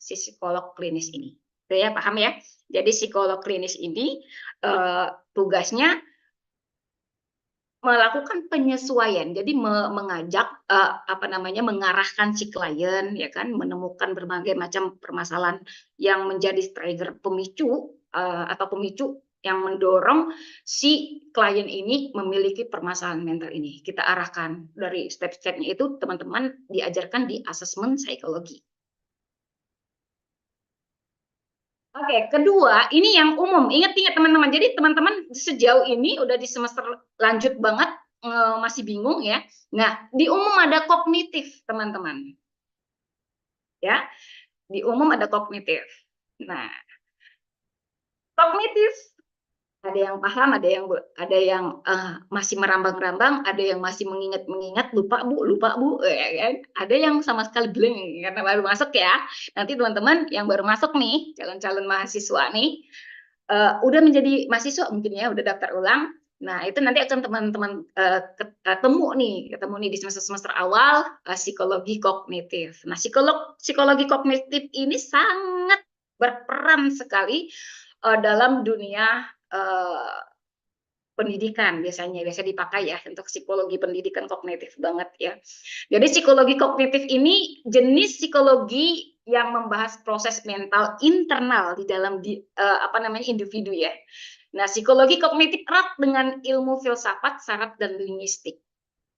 si psikolog klinis ini. Oke ya, paham ya? Jadi psikolog klinis ini tugasnya melakukan penyesuaian, jadi mengajak mengarahkan si klien ya kan, menemukan berbagai macam permasalahan yang menjadi trigger pemicu atau pemicu yang mendorong si klien ini memiliki permasalahan mental ini. Kita arahkan dari step-stepnya itu teman-teman diajarkan di asesmen psikologi. Oke, kedua, ini yang umum. Ingat-ingat teman-teman. Jadi teman-teman sejauh ini udah di semester lanjut banget, masih bingung ya. Nah, di umum ada kognitif, teman-teman. Ya, di umum ada kognitif. Nah, kognitif ada yang paham, ada yang masih merambang-rambang, ada yang masih mengingat-mengingat, lupa Bu, ya kan? Ada yang sama sekali blank karena baru masuk ya. Nanti teman-teman yang baru masuk nih, calon-calon mahasiswa nih, udah menjadi mahasiswa mungkin ya, udah daftar ulang. Nah, itu nanti akan teman-teman ketemu nih di semester awal psikologi kognitif. Nah, psikologi kognitif ini sangat berperan sekali dalam dunia pendidikan, biasa dipakai ya untuk psikologi pendidikan kognitif banget ya. Jadi psikologi kognitif ini jenis psikologi yang membahas proses mental internal di dalam individu ya. Nah, psikologi kognitif erat dengan ilmu filsafat, syarat dan linguistik.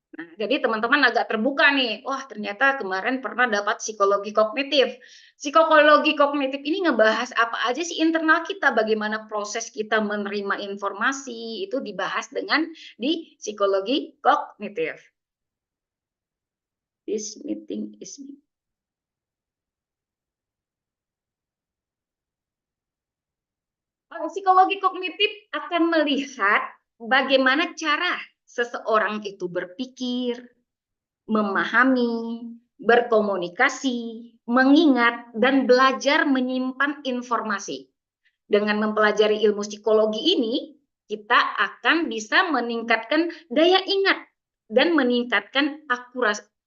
Nah, jadi teman-teman agak terbuka nih, wah ternyata kemarin pernah dapat psikologi kognitif. Psikologi kognitif ini ngebahas apa aja sih internal kita, bagaimana proses kita menerima informasi, itu dibahas di psikologi kognitif. This meeting is me. Psikologi kognitif akan melihat bagaimana cara seseorang itu berpikir, memahami, berkomunikasi, mengingat, dan belajar menyimpan informasi. Dengan mempelajari ilmu psikologi ini, kita akan bisa meningkatkan daya ingat dan meningkatkan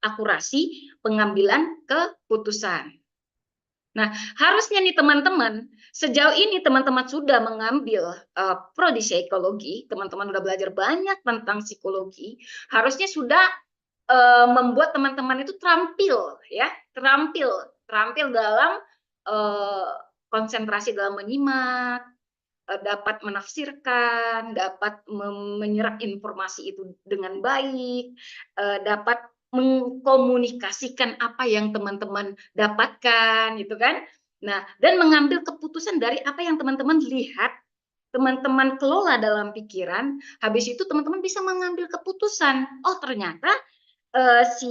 akurasi pengambilan keputusan. Nah, harusnya nih teman-teman, sejauh ini teman-teman sudah mengambil prodi psikologi, teman-teman sudah belajar banyak tentang psikologi, harusnya sudah membuat teman-teman itu terampil dalam konsentrasi dalam menyimak, dapat menafsirkan, dapat menyerap informasi itu dengan baik, dapat mengkomunikasikan apa yang teman-teman dapatkan gitu kan. Nah, dan mengambil keputusan dari apa yang teman-teman lihat, teman-teman kelola dalam pikiran, habis itu teman-teman bisa mengambil keputusan. Oh, ternyata si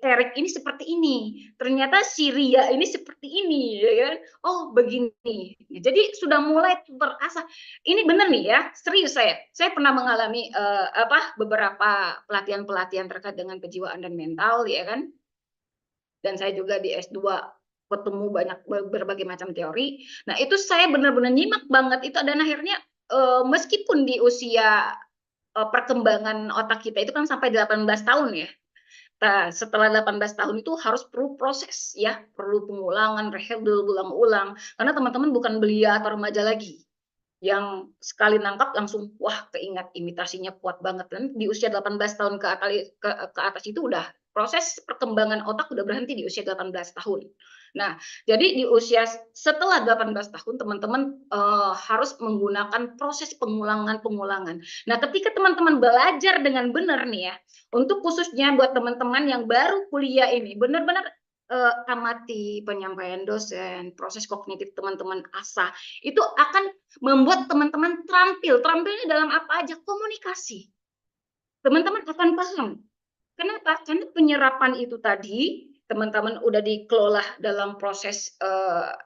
Erik ini seperti ini, ternyata si Ria ini seperti ini, ya kan? Oh begini. Jadi sudah mulai terasa. Ini benar nih ya, serius saya pernah mengalami beberapa pelatihan-pelatihan terkait dengan kejiwaan dan mental, ya kan? Dan saya juga di S2 ketemu banyak berbagai macam teori. Nah itu saya benar-benar nyimak banget itu, dan akhirnya meskipun di usia perkembangan otak kita itu kan sampai 18 tahun ya. Nah, setelah 18 tahun itu harus perlu proses ya, perlu pengulangan, rehab berulang-ulang. Karena teman-teman bukan belia atau remaja lagi yang sekali nangkap langsung wah keingat, imitasinya kuat banget. Dan di usia 18 tahun ke atas itu udah proses perkembangan otak udah berhenti di usia 18 tahun. Nah, jadi di usia setelah 18 tahun teman-teman harus menggunakan proses pengulangan-pengulangan. Nah, ketika teman-teman belajar dengan benar nih ya, untuk khususnya buat teman-teman yang baru kuliah ini, benar-benar amati penyampaian dosen, proses kognitif teman-teman asah, itu akan membuat teman-teman terampil. Terampilnya dalam apa aja? Komunikasi. Teman-teman akan paham. Kenapa? Karena penyerapan itu tadi, teman-teman udah dikelola dalam proses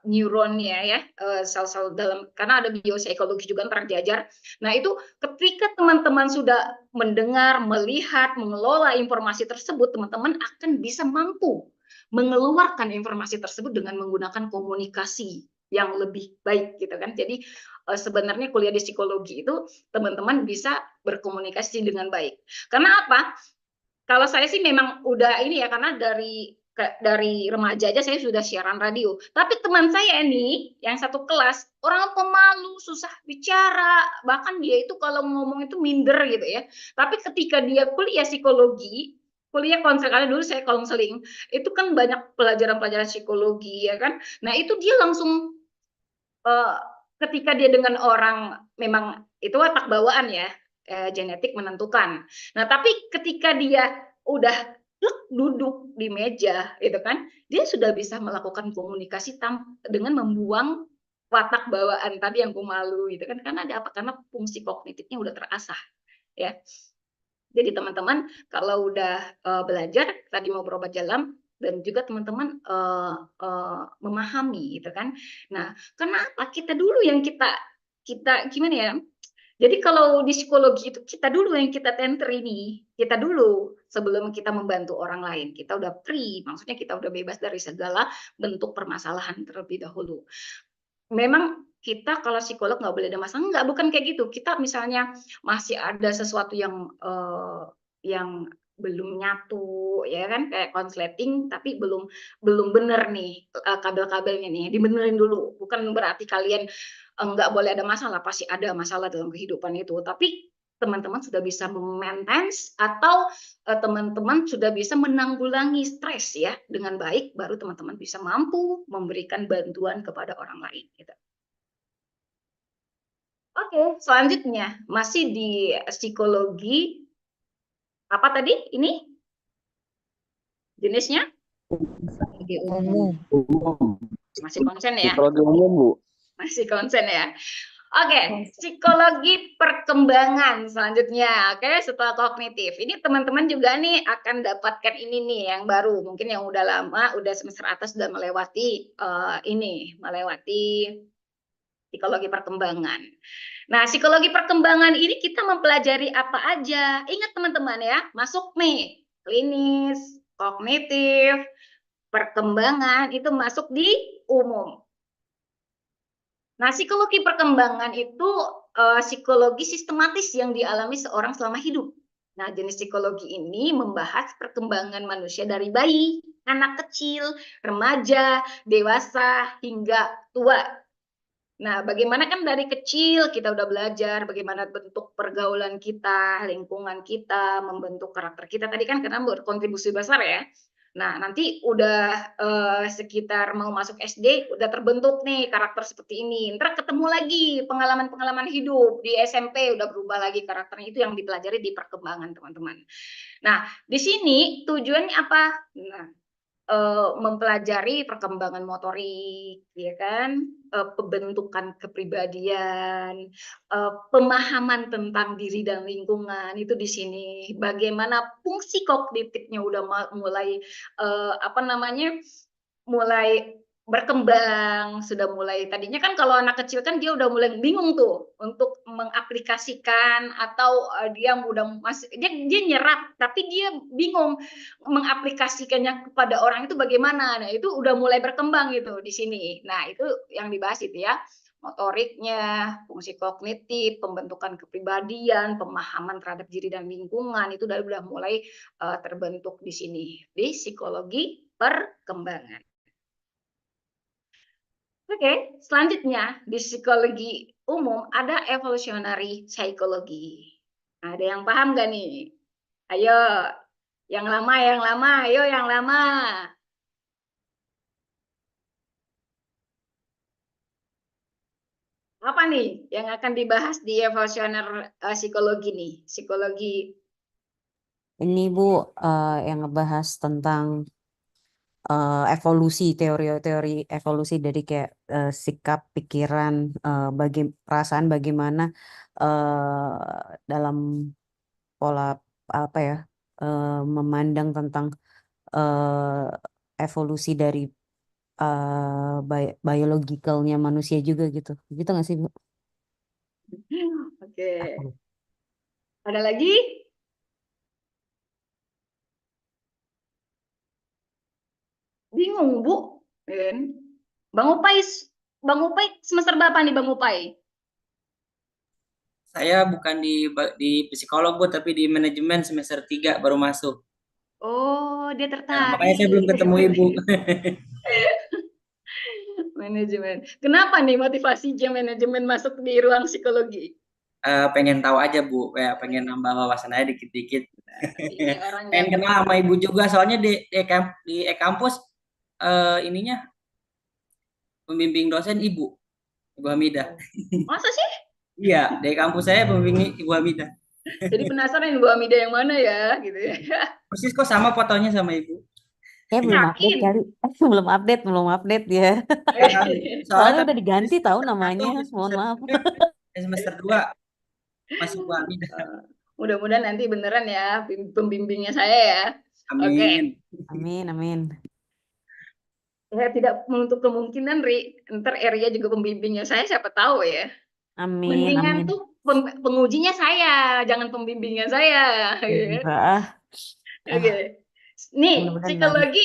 neuronnya ya, sel-sel dalam, karena ada biopsikologi juga ntar diajar. Nah itu ketika teman-teman sudah mendengar, melihat, mengelola informasi tersebut, teman-teman akan bisa mampu mengeluarkan informasi tersebut dengan menggunakan komunikasi yang lebih baik gitu kan. Jadi sebenarnya kuliah di psikologi itu teman-teman bisa berkomunikasi dengan baik. Karena apa? Kalau saya sih memang udah ini ya, karena dari dari remaja aja saya sudah siaran radio. Tapi teman saya ini yang satu kelas orang pemalu, susah bicara, bahkan dia itu kalau ngomong itu minder gitu ya. Tapi ketika dia kuliah psikologi, kuliah konseling, karena dulu saya konseling, itu kan banyak pelajaran-pelajaran psikologi ya kan. Nah itu dia langsung ketika dia dengan orang memang itu watak bawaan ya, genetik menentukan. Nah tapi ketika dia udah duduk di meja gitu kan, dia sudah bisa melakukan komunikasi dengan membuang watak bawaan tadi yang pemalu gitu kan, karena ada apa? Karena fungsi kognitifnya udah terasah ya. Jadi teman-teman kalau udah belajar tadi mau berobat jalan dan juga teman-teman memahami gitu kan. Nah, kenapa kita dulu yang kita kita gimana ya? Jadi kalau di psikologi itu kita dulu yang kita tenter ini, kita dulu sebelum kita membantu orang lain, kita udah free, maksudnya kita udah bebas dari segala bentuk permasalahan terlebih dahulu. Memang kita kalau psikolog nggak boleh ada masalah, enggak, bukan kayak gitu. Kita misalnya masih ada sesuatu yang belum nyatu, ya kan, kayak konsleting, tapi belum bener nih kabel-kabelnya nih, dibenerin dulu. Bukan berarti kalian nggak boleh ada masalah, pasti ada masalah dalam kehidupan itu. Tapi teman-teman sudah bisa memaintain atau teman-teman sudah bisa menanggulangi stres ya dengan baik, baru teman-teman bisa mampu memberikan bantuan kepada orang lain. Gitu. Oke, selanjutnya masih di psikologi apa tadi? Ini jenisnya? Psikologi umum. Masih konsen ya? Psikologi umum, Bu. Masih konsen ya? Oke, psikologi perkembangan selanjutnya. Oke, setelah kognitif. Ini teman-teman juga nih akan dapatkan ini nih yang baru. Mungkin yang udah lama, udah semester atas sudah melewati melewati psikologi perkembangan. Nah, psikologi perkembangan ini kita mempelajari apa aja? Ingat teman-teman ya, masuk nih klinis, kognitif, perkembangan itu masuk di umum. Nah, psikologi perkembangan itu psikologi sistematis yang dialami seorang selama hidup. Nah, jenis psikologi ini membahas perkembangan manusia dari bayi, anak kecil, remaja, dewasa, hingga tua. Nah, bagaimana kan dari kecil kita udah belajar bagaimana bentuk pergaulan kita, lingkungan kita, membentuk karakter kita. Tadi kan karena berkontribusi besar ya. Nah, nanti udah sekitar mau masuk SD, udah terbentuk nih karakter seperti ini. Ntar ketemu lagi pengalaman-pengalaman hidup di SMP, udah berubah lagi karakternya. Itu yang dipelajari di perkembangan, teman-teman. Nah, di sini tujuannya apa? Nah, mempelajari perkembangan motorik, ya kan, pembentukan kepribadian, pemahaman tentang diri dan lingkungan itu di sini. Bagaimana fungsi kognitifnya udah mulai apa namanya, mulai berkembang, sudah mulai tadinya kan kalau anak kecil kan dia udah mulai bingung tuh untuk mengaplikasikan atau dia udah masih dia nyerap tapi dia bingung mengaplikasikannya kepada orang itu bagaimana. Nah, itu udah mulai berkembang gitu di sini. Nah, itu yang dibahas itu ya. Motoriknya, fungsi kognitif, pembentukan kepribadian, pemahaman terhadap diri dan lingkungan itu udah mulai terbentuk di sini di psikologi perkembangan. Oke, selanjutnya di psikologi umum ada evolutionary psychology. Ada yang paham gak nih? Ayo, yang lama, ayo yang lama. Apa nih yang akan dibahas di evolutionary psikologi nih? Psikologi Ini Bu, yang ngebahas tentang evolusi, teori-teori evolusi dari kayak sikap, pikiran, perasaan bagaimana dalam pola apa ya, memandang tentang evolusi dari biologikalnya manusia juga gitu. Gitu nggak sih Bu? Oke. Ada lagi? Bingung, Bu? Bang Upai, Bang Upai semester berapa nih Bang Upai? Saya bukan di psikolog, Bu, tapi di manajemen semester 3 baru masuk. Oh, dia Nah, makanya saya belum tertarik. ketemu Ibu. Manajemen. Kenapa nih motivasinya manajemen masuk di ruang psikologi? Pengen tahu aja Bu, ya pengen nambah wawasan aja dikit-dikit. Ini orang Pengen yang kenal sama Ibu juga, soalnya di kampus ininya pembimbing dosen Ibu Hamidah. masa sih? Iya, di kampus saya pembimbing Ibu Hamidah. Jadi penasaran Bu Amida yang mana ya, gitu ya. Persis kok sama fotonya sama Ibu. Belum update Yakin? kali. Belum update ya. Soalnya Soalnya udah diganti tahu semester namanya. 1, Mohon maaf. semester 2 masih Ibu Hamidah. Mudah-mudahan nanti beneran ya pembimbingnya saya ya. Oke. Amin. Amin, amin. Saya tidak menutup kemungkinan, Ri, ntar area juga pembimbingnya saya, siapa tahu ya. Amin, Mendingan amin. tuh pengujinya saya, jangan pembimbingnya saya. Enggak ah. Oke. Nih, Mudah-mudahan nanti. psikologi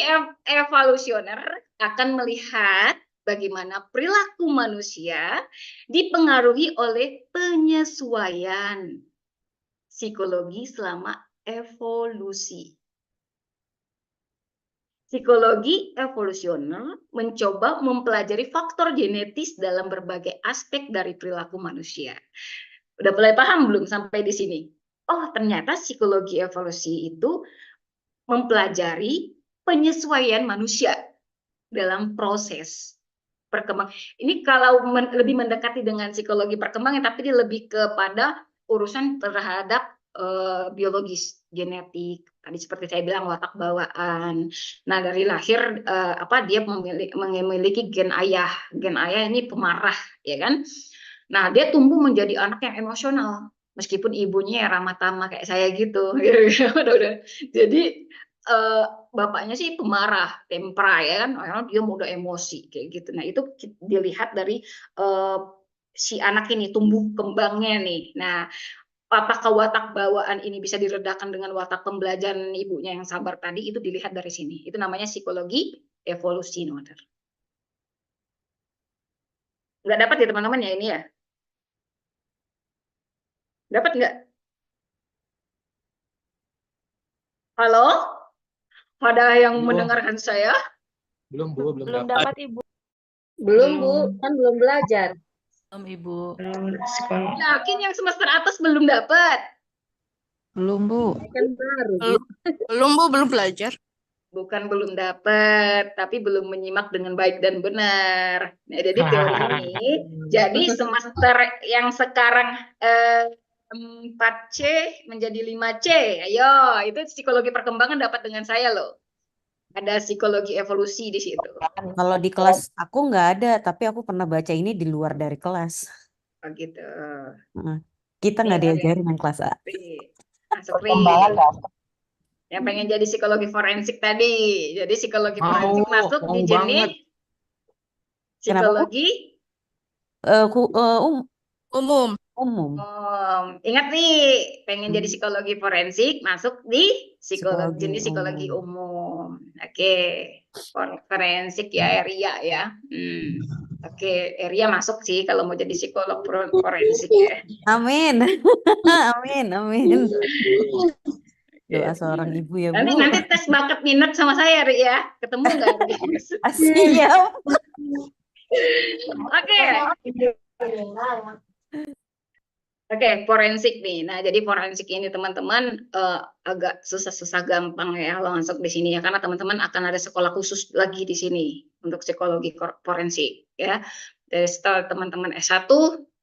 evolusioner akan melihat bagaimana perilaku manusia dipengaruhi oleh penyesuaian psikologi selama evolusi. Psikologi evolusioner mencoba mempelajari faktor genetis dalam berbagai aspek dari perilaku manusia. Udah mulai paham belum sampai di sini? Oh, ternyata psikologi evolusi itu mempelajari penyesuaian manusia dalam proses perkembangan. Ini kalau lebih mendekati dengan psikologi perkembangan, tapi dia lebih kepada urusan terhadap biologis, genetik. Tadi seperti saya bilang watak bawaan. Nah, dari lahir dia memiliki gen ayah. Gen ayah ini pemarah, ya kan? Nah, dia tumbuh menjadi anak yang emosional. Meskipun ibunya ya ramah tamah kayak saya gitu. Jadi bapaknya sih pemarah, tempera ya kan, dia mudah emosi kayak gitu. Nah, itu dilihat dari si anak ini tumbuh kembangnya nih. Nah, apakah watak bawaan ini bisa diredakan dengan watak pembelajaran ibunya yang sabar tadi, itu dilihat dari sini. Itu namanya psikologi evolusi, Noder. Nggak dapat ya teman-teman ya ini ya? Dapat nggak? Halo? Ada yang mendengarkan saya? Belum, Bu, Belum dapat Ibu. Belum, Bu. Kan belum belajar. Belum Ibu. Yakin yang semester atas belum dapat? Belum Bu. Kan baru. Belum Bu, belum belajar. Bukan belum dapat, tapi belum menyimak dengan baik dan benar. Nah, jadi teori ini, jadi semester yang sekarang 4C menjadi 5C. Ayo, itu psikologi perkembangan dapat dengan saya loh. Ada psikologi evolusi di situ. Kalau di kelas aku nggak ada, tapi aku pernah baca ini di luar dari kelas. Oh gitu. Kita nggak diajarin yang kelas A. Masuk yang pengen jadi psikologi forensik tadi. Jadi psikologi forensik masuk di jenis psikologi umum. Ingat nih, pengen jadi psikologi forensik, masuk di jenis psikologi umum. Oke, forensik ya, area ya. Oke, area masuk sih kalau mau jadi psikolog forensik ya. Amin. Amin. Doa seorang ibu ya, Bu. Nanti tes bakat minat sama saya, Ri ya. Ketemu nggak? Siap. Oke, forensik nih. Nah, jadi forensik ini teman-teman agak susah-susah gampang ya kalau masuk di sini ya, karena teman-teman akan ada sekolah khusus lagi di sini untuk psikologi forensik ya. Dari setelah teman-teman S1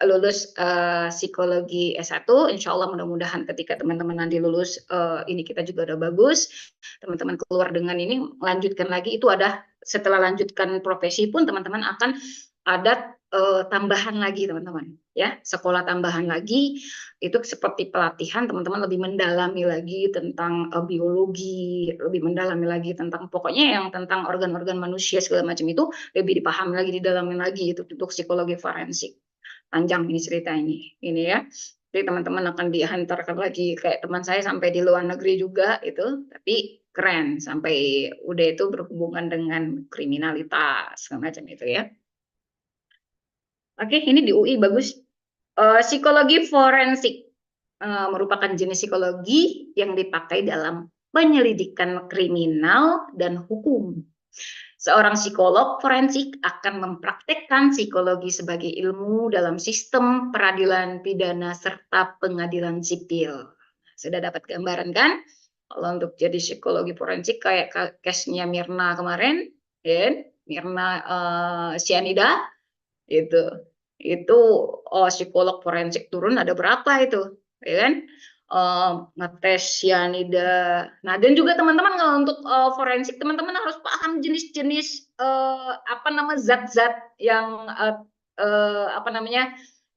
lulus psikologi S1, insya Allah mudah-mudahan ketika teman-teman nanti lulus ini kita juga udah bagus, teman-teman keluar dengan ini melanjutkan lagi, itu ada setelah lanjutkan profesi pun teman-teman akan ada tambahan lagi teman-teman ya, sekolah tambahan lagi itu seperti pelatihan, teman-teman lebih mendalami lagi tentang biologi, lebih mendalami lagi tentang pokoknya yang tentang organ-organ manusia segala macam itu lebih dipahami lagi, didalamin lagi itu untuk psikologi forensik. Panjang ini cerita ini ya. Jadi teman-teman akan dihantarkan lagi, kayak teman saya sampai di luar negeri juga itu, tapi keren sampai udah itu berhubungan dengan kriminalitas segala macam itu ya. Oke, ini di UI bagus. Psikologi forensik merupakan jenis psikologi yang dipakai dalam penyelidikan kriminal, dan hukum. Seorang psikolog forensik akan mempraktekkan psikologi sebagai ilmu dalam sistem peradilan pidana serta pengadilan sipil. Sudah dapat gambaran kan? Kalau untuk jadi psikologi forensik kayak case-nya Mirna kemarin, ya, Mirna cyanida, itu psikolog forensik turun ada berapa itu, ya kan? Ngetes cyanida. Nah, dan juga teman-teman kalau untuk forensik, teman-teman harus paham jenis-jenis zat-zat yang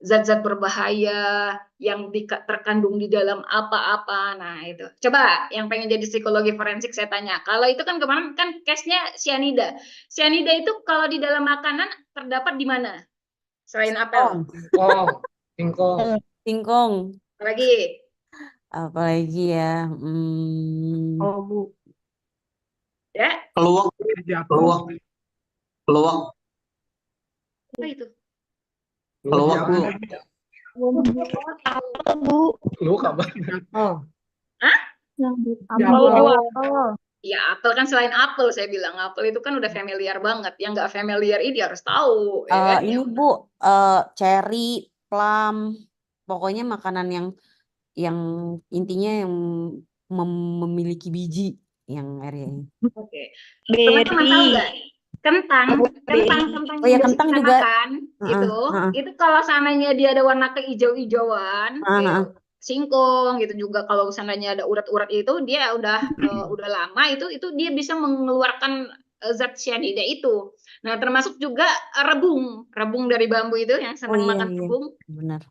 zat-zat berbahaya yang terkandung di dalam apa-apa. Nah, itu. Coba yang pengen jadi psikologi forensik saya tanya. Kalau itu kan kemarin kan case-nya cyanida. Cyanida itu kalau di dalam makanan terdapat di mana? Selain apel. Singkong. Singkong. Lagi. Apalagi ya. Bu. Ya. Peluang. Apa itu? Peluang, Bu. Bu. Peluang apa? Hah? Apel. Ya, apel kan selain apel, saya bilang apel itu kan udah familiar banget. Yang nggak familiar ini harus tahu, ya kan? Ini Bu, cherry, plum, pokoknya makanan yang intinya yang memiliki biji yang area ini. Oke. Teman-teman tahu nggak? Kentang Oh ya, yang biasa kentang kita juga. makan itu kalau seandainya dia ada warna kehijau-hijauan, singkong gitu juga kalau seandainya ada urat-urat itu dia udah lama itu dia bisa mengeluarkan zat cyanida itu. Nah, termasuk juga rebung dari bambu itu yang senang makan rebung. Benar.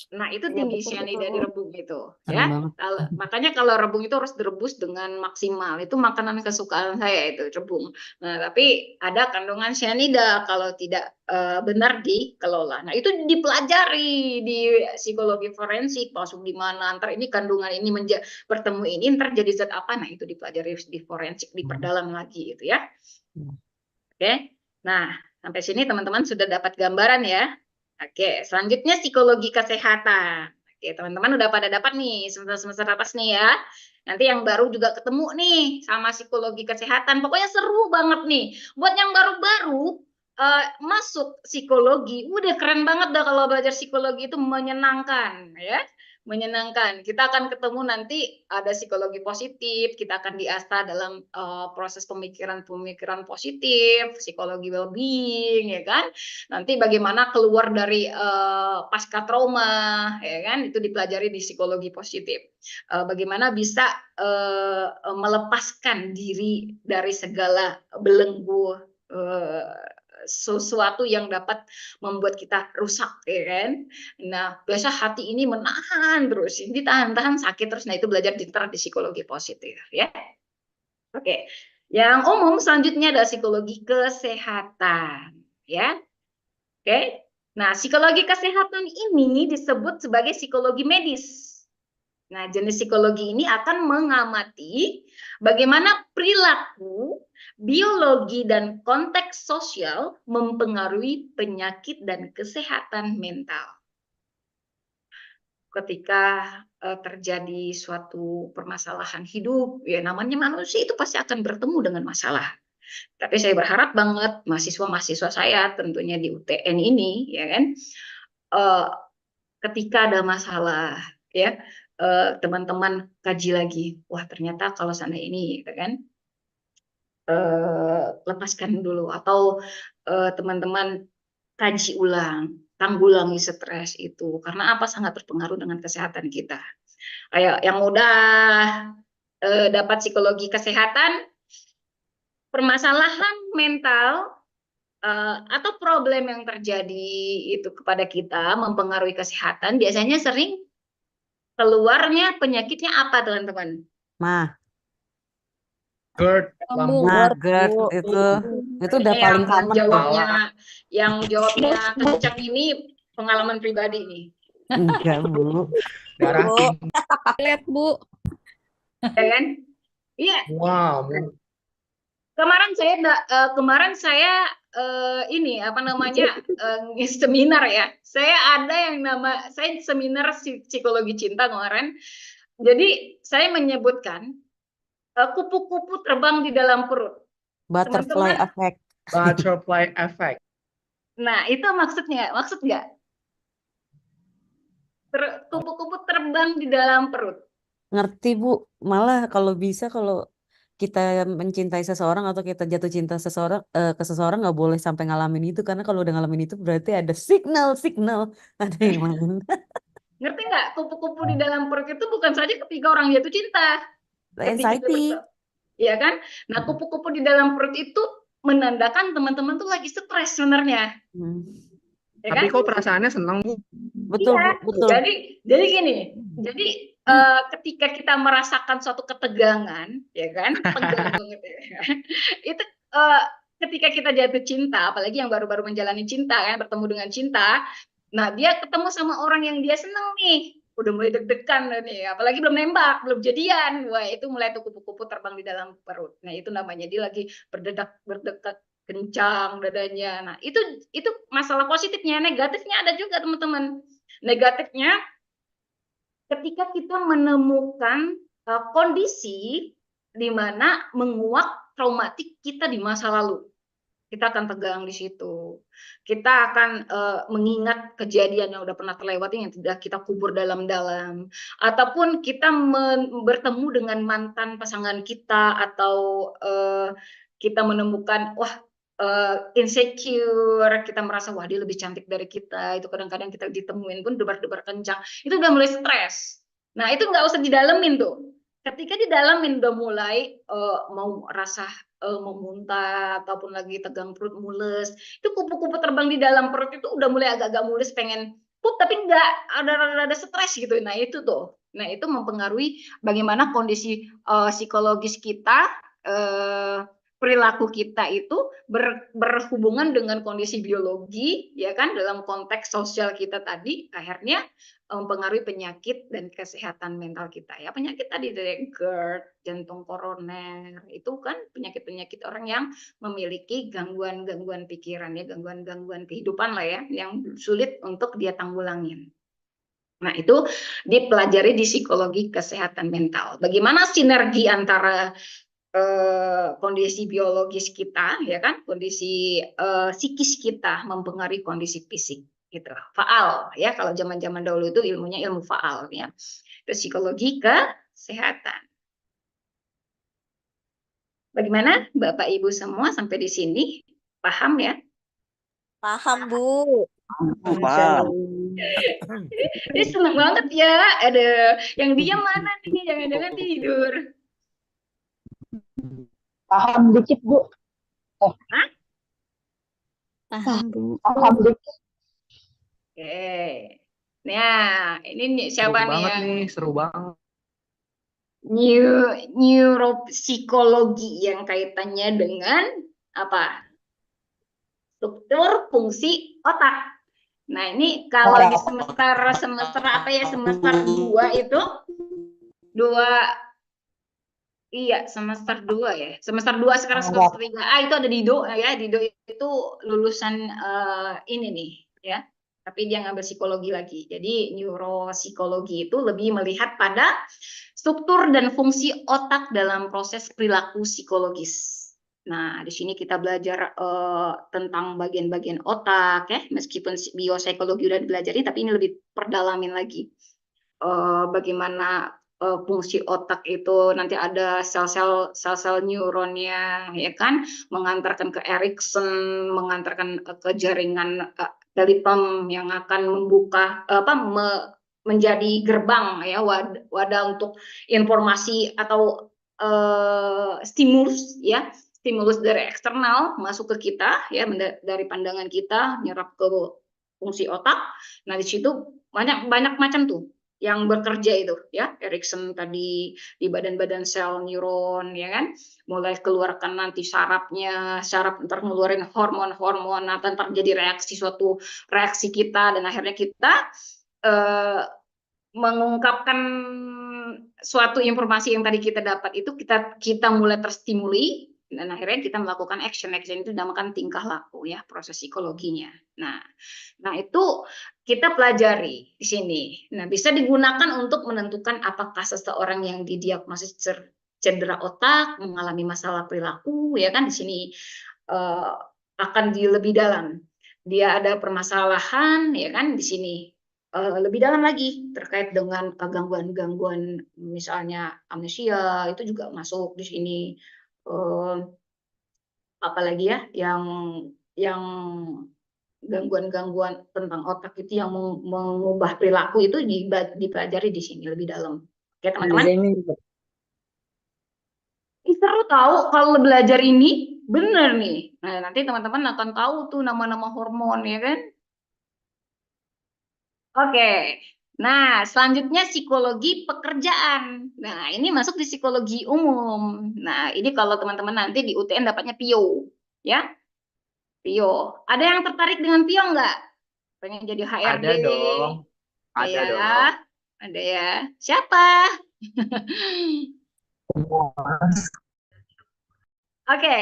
Nah, itu tinggi cyanida di rebung itu, Serem ya. banget. Makanya kalau rebung itu harus direbus dengan maksimal. Itu makanan kesukaan saya itu rebung. Nah, tapi ada kandungan cyanida kalau tidak benar dikelola. Nah, itu dipelajari di psikologi forensik, masuk di mana, ntar ini kandungan ini bertemu ini, ntar jadi zat apa. Nah, itu dipelajari di forensik, diperdalam lagi itu ya. Oke. Nah, sampai sini teman-teman sudah dapat gambaran ya. Oke, selanjutnya psikologi kesehatan. Oke, teman-teman udah pada dapat nih semester atas nih ya. Nanti yang baru juga ketemu nih sama psikologi kesehatan. Pokoknya seru banget nih. Buat yang baru-baru masuk psikologi, udah keren banget dah kalau belajar psikologi itu menyenangkan ya. Menyenangkan. Kita akan ketemu nanti ada psikologi positif, kita akan diasah dalam proses pemikiran positif, psikologi well-being, ya kan? Nanti bagaimana keluar dari pasca trauma, ya kan? Itu dipelajari di psikologi positif. Bagaimana bisa melepaskan diri dari segala belenggu sesuatu yang dapat membuat kita rusak, ya kan? Nah, biasa hati ini menahan terus, ini tahan sakit terus. Nah, itu belajar di psikologi positif, ya. Oke, yang umum selanjutnya adalah psikologi kesehatan, ya. Oke, nah psikologi kesehatan ini disebut sebagai psikologi medis. Nah, jenis psikologi ini akan mengamati bagaimana perilaku, biologi, dan konteks sosial mempengaruhi penyakit dan kesehatan mental. Ketika terjadi suatu permasalahan hidup, ya namanya manusia itu pasti akan bertemu dengan masalah. Tapi saya berharap banget mahasiswa-mahasiswa saya tentunya di UTN ini, ya kan, ketika ada masalah, ya teman-teman kaji lagi. Wah, ternyata kalau seandainya ini, gitu kan, lepaskan dulu atau teman-teman kaji ulang, tanggulangi stres itu karena apa sangat berpengaruh dengan kesehatan kita. Kayak yang udah dapat psikologi kesehatan, permasalahan mental atau problem yang terjadi itu kepada kita mempengaruhi kesehatan, biasanya sering keluarnya penyakitnya apa, teman-teman? GERD. GERD itu udah paling common. Yang jawabnya kencang ini pengalaman pribadi nih. Enggak, Bu. Darah tinggi. Lihat, Bu. Ya kan? Iya. Wow. Kemarin saya ini seminar ya. Saya seminar psikologi cinta kemarin. Jadi saya menyebutkan kupu-kupu terbang di dalam perut. Butterfly Teman-teman, effect. Butterfly effect. nah itu maksud nggak? Kupu-kupu terbang di dalam perut. Ngerti Bu, malah kalau bisa kalau kita mencintai seseorang atau kita jatuh cinta ke seseorang nggak boleh sampai ngalamin itu, karena kalau udah ngalamin itu berarti ada signal ada yang lain. Ngerti nggak? Kupu-kupu di dalam perut itu bukan saja ketika orang jatuh cinta, ketika Anxiety. ya kan? Nah, kupu-kupu di dalam perut itu menandakan teman-teman tuh lagi stres sebenarnya, ya Tapi kan? kok perasaannya senang, Bu? Betul Iya, Bu, betul. jadi gini, jadi ketika kita merasakan suatu ketegangan, ya kan, tegang banget ya, itu ketika kita jatuh cinta, apalagi yang baru-baru menjalani cinta kan, bertemu dengan cinta, nah dia ketemu sama orang yang dia seneng nih, udah mulai deg-degan nih, apalagi belum nembak, belum jadian, wah itu mulai tuh kupu-kupu terbang di dalam perut. Nah itu namanya dia lagi berdetak kencang dadanya. Nah itu masalah positifnya, negatifnya ada juga teman-teman. Negatifnya ketika kita menemukan kondisi di mana menguak traumatik kita di masa lalu. Kita akan tegang di situ. Kita akan mengingat kejadian yang udah pernah terlewati yang tidak kita kubur dalam-dalam. Ataupun kita bertemu dengan mantan pasangan kita, atau kita menemukan, wah, insecure, kita merasa wah dia lebih cantik dari kita, itu kadang-kadang kita ditemuin pun debar-debar kencang, itu udah mulai stres. Nah itu nggak usah didalemin tuh. Ketika didalemin udah mulai mau rasa mau muntah ataupun lagi tegang perut mules, itu kupu-kupu terbang di dalam perut itu udah mulai agak-agak mules, pengen pup tapi nggak, ada stres gitu. Nah itu tuh, nah itu mempengaruhi bagaimana kondisi psikologis kita, perilaku kita itu berhubungan dengan kondisi biologi, ya kan, dalam konteks sosial kita tadi, akhirnya mempengaruhi penyakit dan kesehatan mental kita. Ya penyakit tadi dari GERD, jantung koroner, itu kan penyakit-penyakit orang yang memiliki gangguan-gangguan pikiran, ya gangguan-gangguan kehidupan lah ya, yang sulit untuk dia tanggulangin. Nah itu dipelajari di psikologi kesehatan mental. Bagaimana sinergi antara kondisi biologis kita, ya kan, kondisi psikis kita mempengaruhi kondisi fisik, gitu. Faal, ya, kalau zaman-zaman dahulu itu ilmunya ilmu faal, ya. Itu psikologi kesehatan. Bagaimana Bapak Ibu semua sampai di sini? Paham ya? Paham, Bu. Paham. Ini senang banget ya. Ada yang diam mana nih? Jangan-jangan tidur. Paham dikit, Bu. Paham, Bu. Paham dikit. Oke. Nah, ini nih Seru siapa nih banget yang nih, seru banget. neuropsikologi yang kaitannya dengan apa? Struktur fungsi otak. Nah, ini kalau di semester apa ya, semester 2 itu semester 2 ya. Semester 2 sekarang semester 3. Itu ada Dido ya. Dido itu lulusan ini nih ya. Tapi dia ngambil psikologi lagi. Jadi neuropsikologi itu lebih melihat pada struktur dan fungsi otak dalam proses perilaku psikologis. Nah, di sini kita belajar tentang bagian-bagian otak ya, meskipun biopsikologi udah dipelajari, tapi ini lebih perdalamin lagi. Bagaimana fungsi otak itu, nanti ada sel-sel neuronnya, ya kan, mengantarkan ke Erikson, mengantarkan ke jaringan telepon yang akan membuka menjadi gerbang ya, wadah untuk informasi atau stimulus ya, stimulus dari eksternal masuk ke kita ya, dari pandangan kita nyerap ke fungsi otak. Nah di situ banyak macam tuh yang bekerja itu ya, Erikson tadi di badan-badan sel neuron ya kan, mulai keluarkan nanti saraf ntar ngeluarin hormon-hormon, nanti terjadi suatu reaksi kita, dan akhirnya kita mengungkapkan suatu informasi yang tadi kita dapat itu, kita mulai terstimuli, dan akhirnya kita melakukan action itu dinamakan tingkah laku ya, proses psikologinya. Nah itu kita pelajari di sini. Nah bisa digunakan untuk menentukan apakah seseorang yang didiagnosis cedera otak, mengalami masalah perilaku, ya kan di sini akan lebih dalam. Dia ada permasalahan, ya kan di sini lebih dalam lagi terkait dengan gangguan-gangguan misalnya amnesia itu juga masuk di sini. Apalagi ya yang gangguan-gangguan tentang otak itu yang mengubah perilaku itu dipelajari di sini lebih dalam. Oke teman-teman. Alzheimer juga. Seru tahu kalau belajar ini bener nih. Nah, nanti teman-teman akan tahu tuh nama-nama hormon ya kan. Oke. Nah, selanjutnya psikologi pekerjaan. Nah, ini masuk di psikologi umum. Nah, ini kalau teman-teman nanti di UTN dapatnya PIO, ya. PIO. Ada yang tertarik dengan PIO nggak? Pengen jadi HRD? Ada dong. Ada Ya, dong. ada ya. Siapa? Oke.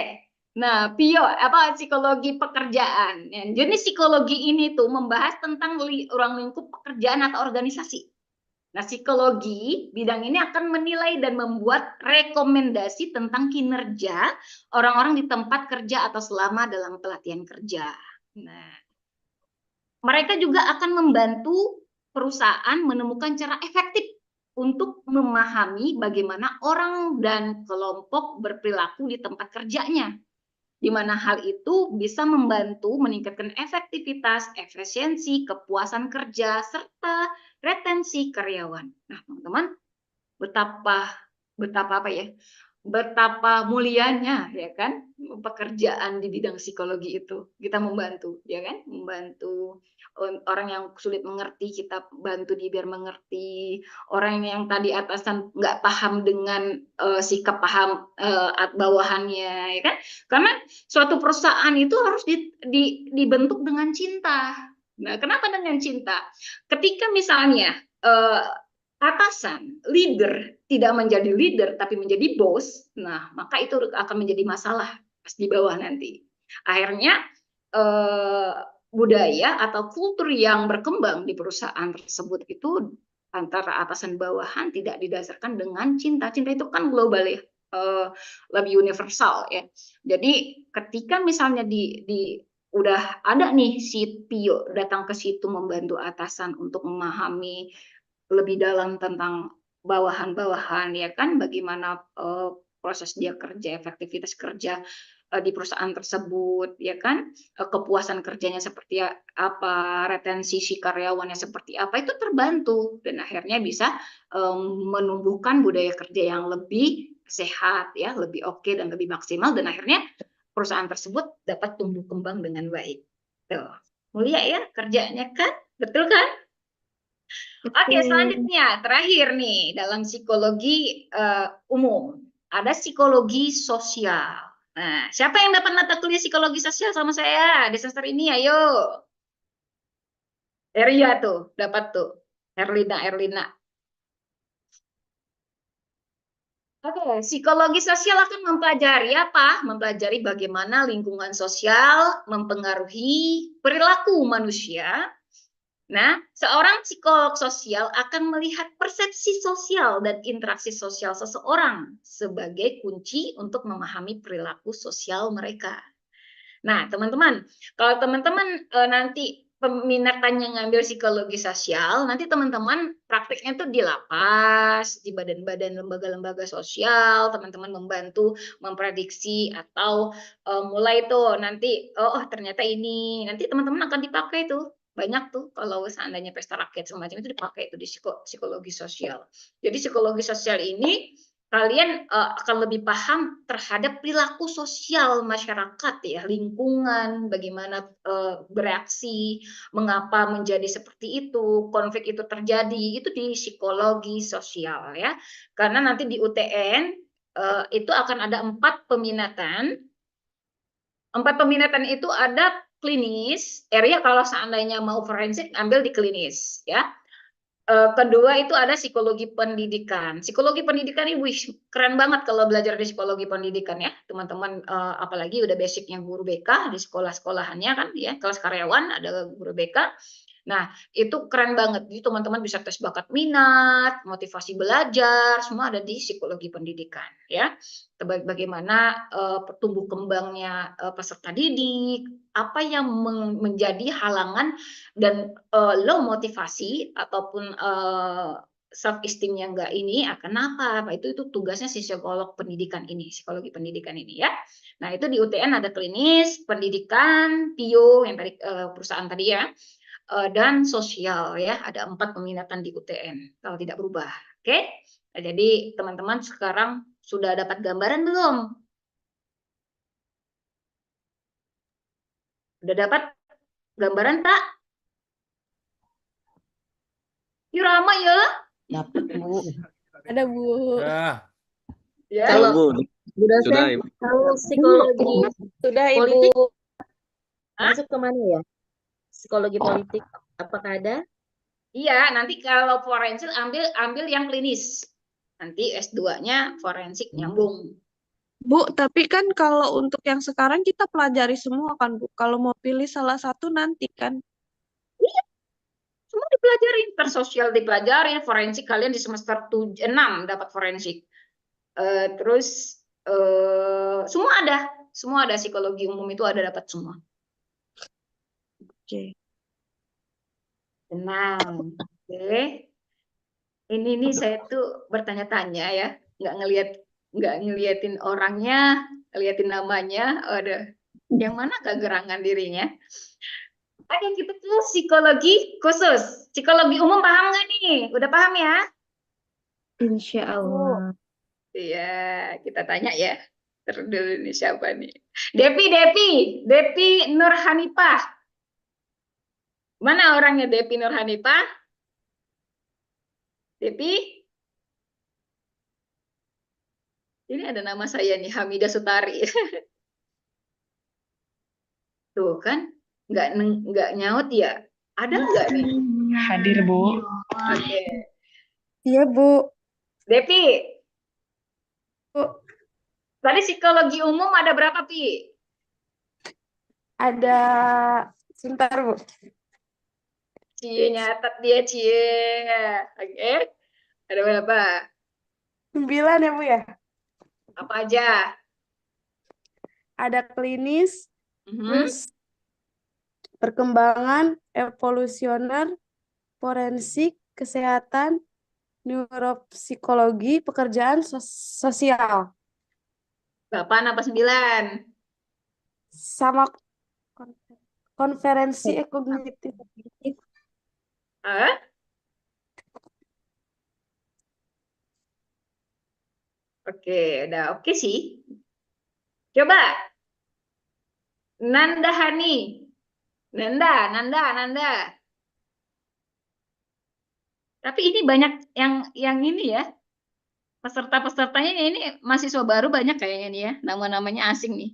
Nah, PIO apa psikologi pekerjaan. Ya, jadi psikologi ini tuh membahas tentang ruang lingkup pekerjaan atau organisasi. Nah, psikologi bidang ini akan menilai dan membuat rekomendasi tentang kinerja orang-orang di tempat kerja atau selama dalam pelatihan kerja. Nah, mereka juga akan membantu perusahaan menemukan cara efektif untuk memahami bagaimana orang dan kelompok berperilaku di tempat kerjanya, di mana hal itu bisa membantu meningkatkan efektivitas, efisiensi, kepuasan kerja, serta retensi karyawan. Nah, teman-teman, betapa apa ya? Betapa mulianya ya kan pekerjaan di bidang psikologi itu. Kita membantu ya kan, membantu orang yang sulit mengerti, kita bantu dia biar mengerti. Orang yang tadi atasan nggak paham dengan sikap paham bawahannya ya kan. Karena suatu perusahaan itu harus dibentuk dengan cinta. Nah, kenapa dengan cinta? Ketika misalnya atasan, leader tidak menjadi leader tapi menjadi bos, nah maka itu akan menjadi masalah pas di bawah nanti. Akhirnya budaya atau kultur yang berkembang di perusahaan tersebut itu antara atasan bawahan tidak didasarkan dengan cinta. Cinta itu kan global ya, lebih universal ya. Jadi ketika misalnya udah ada nih si Pio datang ke situ membantu atasan untuk memahami lebih dalam tentang bawahan-bawahan ya kan, bagaimana proses dia kerja, efektivitas kerja di perusahaan tersebut ya kan, kepuasan kerjanya seperti apa, retensi si karyawannya seperti apa, itu terbantu dan akhirnya bisa menumbuhkan budaya kerja yang lebih sehat ya, lebih oke dan lebih maksimal dan akhirnya perusahaan tersebut dapat tumbuh kembang dengan baik. Tuh. Mulia ya kerjanya kan, betul kan? Oke, selanjutnya terakhir nih dalam psikologi umum ada psikologi sosial. Nah, siapa yang dapat mata kuliah psikologi sosial sama saya di semester ini? Ayo, Eria tuh dapat tuh, Erlina. Oke, psikologi sosial akan mempelajari apa? Mempelajari bagaimana lingkungan sosial mempengaruhi perilaku manusia. Nah, seorang psikolog sosial akan melihat persepsi sosial dan interaksi sosial seseorang sebagai kunci untuk memahami perilaku sosial mereka. Nah, teman-teman, kalau teman-teman nanti peminatannya ngambil psikologi sosial, nanti teman-teman praktiknya tuh di lapas, di badan-badan lembaga-lembaga sosial, teman-teman membantu memprediksi atau mulai tuh nanti, oh ternyata ini, nanti teman-teman akan dipakai tuh. Banyak tuh kalau seandainya pesta rakyat semacam itu dipakai itu di psikologi sosial. Jadi psikologi sosial ini kalian akan lebih paham terhadap perilaku sosial masyarakat ya, lingkungan, bagaimana bereaksi, mengapa menjadi seperti itu, konflik itu terjadi, itu di psikologi sosial ya. Karena nanti di UTN itu akan ada 4 peminatan. 4 peminatan itu ada klinis, area kalau seandainya mau forensik ambil di klinis ya. Kedua itu ada psikologi pendidikan. Psikologi pendidikan ini keren banget kalau belajar di psikologi pendidikan ya, teman-teman. Apalagi udah basicnya guru BK di sekolah-sekolahannya kan ya, kelas karyawan ada guru BK. Nah, itu keren banget. Jadi teman-teman bisa tes bakat minat, motivasi belajar, semua ada di psikologi pendidikan ya. Bagaimana tumbuh kembangnya peserta didik, apa yang menjadi halangan dan low motivasi ataupun self esteemnya enggak ini, kenapa? Itu tugasnya si psikolog pendidikan ini, psikologi pendidikan ini ya. Nah, itu di UTN ada klinis, pendidikan, PIO yang tadi perusahaan tadi ya. Dan sosial ya, ada 4 peminatan di UTN kalau tidak berubah. Oke? Nah, jadi teman-teman sekarang sudah dapat gambaran belum? Udah dapat gambaran tak? Yuk Rama ya. Dapat, Bu. Ada Bu. Ya. Kalau Bu, Bu dosen, sudah Ibu. kalau psikologi Sudah Ibu. politik Hah? masuk ke mana ya? Psikologi politik, apakah ada? Iya, nanti kalau forensik ambil yang klinis. Nanti S2-nya forensik nyambung. Bu, tapi kan kalau untuk yang sekarang kita pelajari semua kan, Bu. Kalau mau pilih salah satu nanti kan. Semua dipelajarin, sosial dipelajarin, forensik kalian di semester 6 dapat forensik. Terus semua ada psikologi umum itu ada dapat semua. Oke. Tenang, oke. Ini nih saya tuh bertanya-tanya ya, nggak ngeliatin orangnya, ngeliatin namanya, ada yang mana kegerangan dirinya. Oke, kita tuh psikologi khusus, psikologi umum paham nggak nih? Udah paham ya? Insya Allah. Iya, kita tanya ya. Terus dulu nih siapa nih? Depi Nur Hanifah. Mana orangnya Depi Nur Hanifah? Depi? Ini ada nama saya nih, Hamidah Sutari. Tuh kan, nggak nyaut ya? Ada nggak nih? Hadir, Bu. Oke. Iya, Bu. Depi, Bu, tadi psikologi umum ada berapa, Pi? ada sebentar, Bu. Cie nyatat dia, Cie. Oke. Ada berapa? 9 ya, Bu ya. Apa aja? Ada klinis, Mhm. terus perkembangan, evolusioner, forensik, kesehatan, neuropsikologi, pekerjaan sosial, 8 apa 9? sama konferensi kognitif. Hah? Oke, udah oke sih. Coba. Nanda Hani. Nanda. Tapi ini banyak yang ini ya. Peserta-pesertanya ini mahasiswa baru banyak kayaknya nih ya. Nama-namanya asing nih.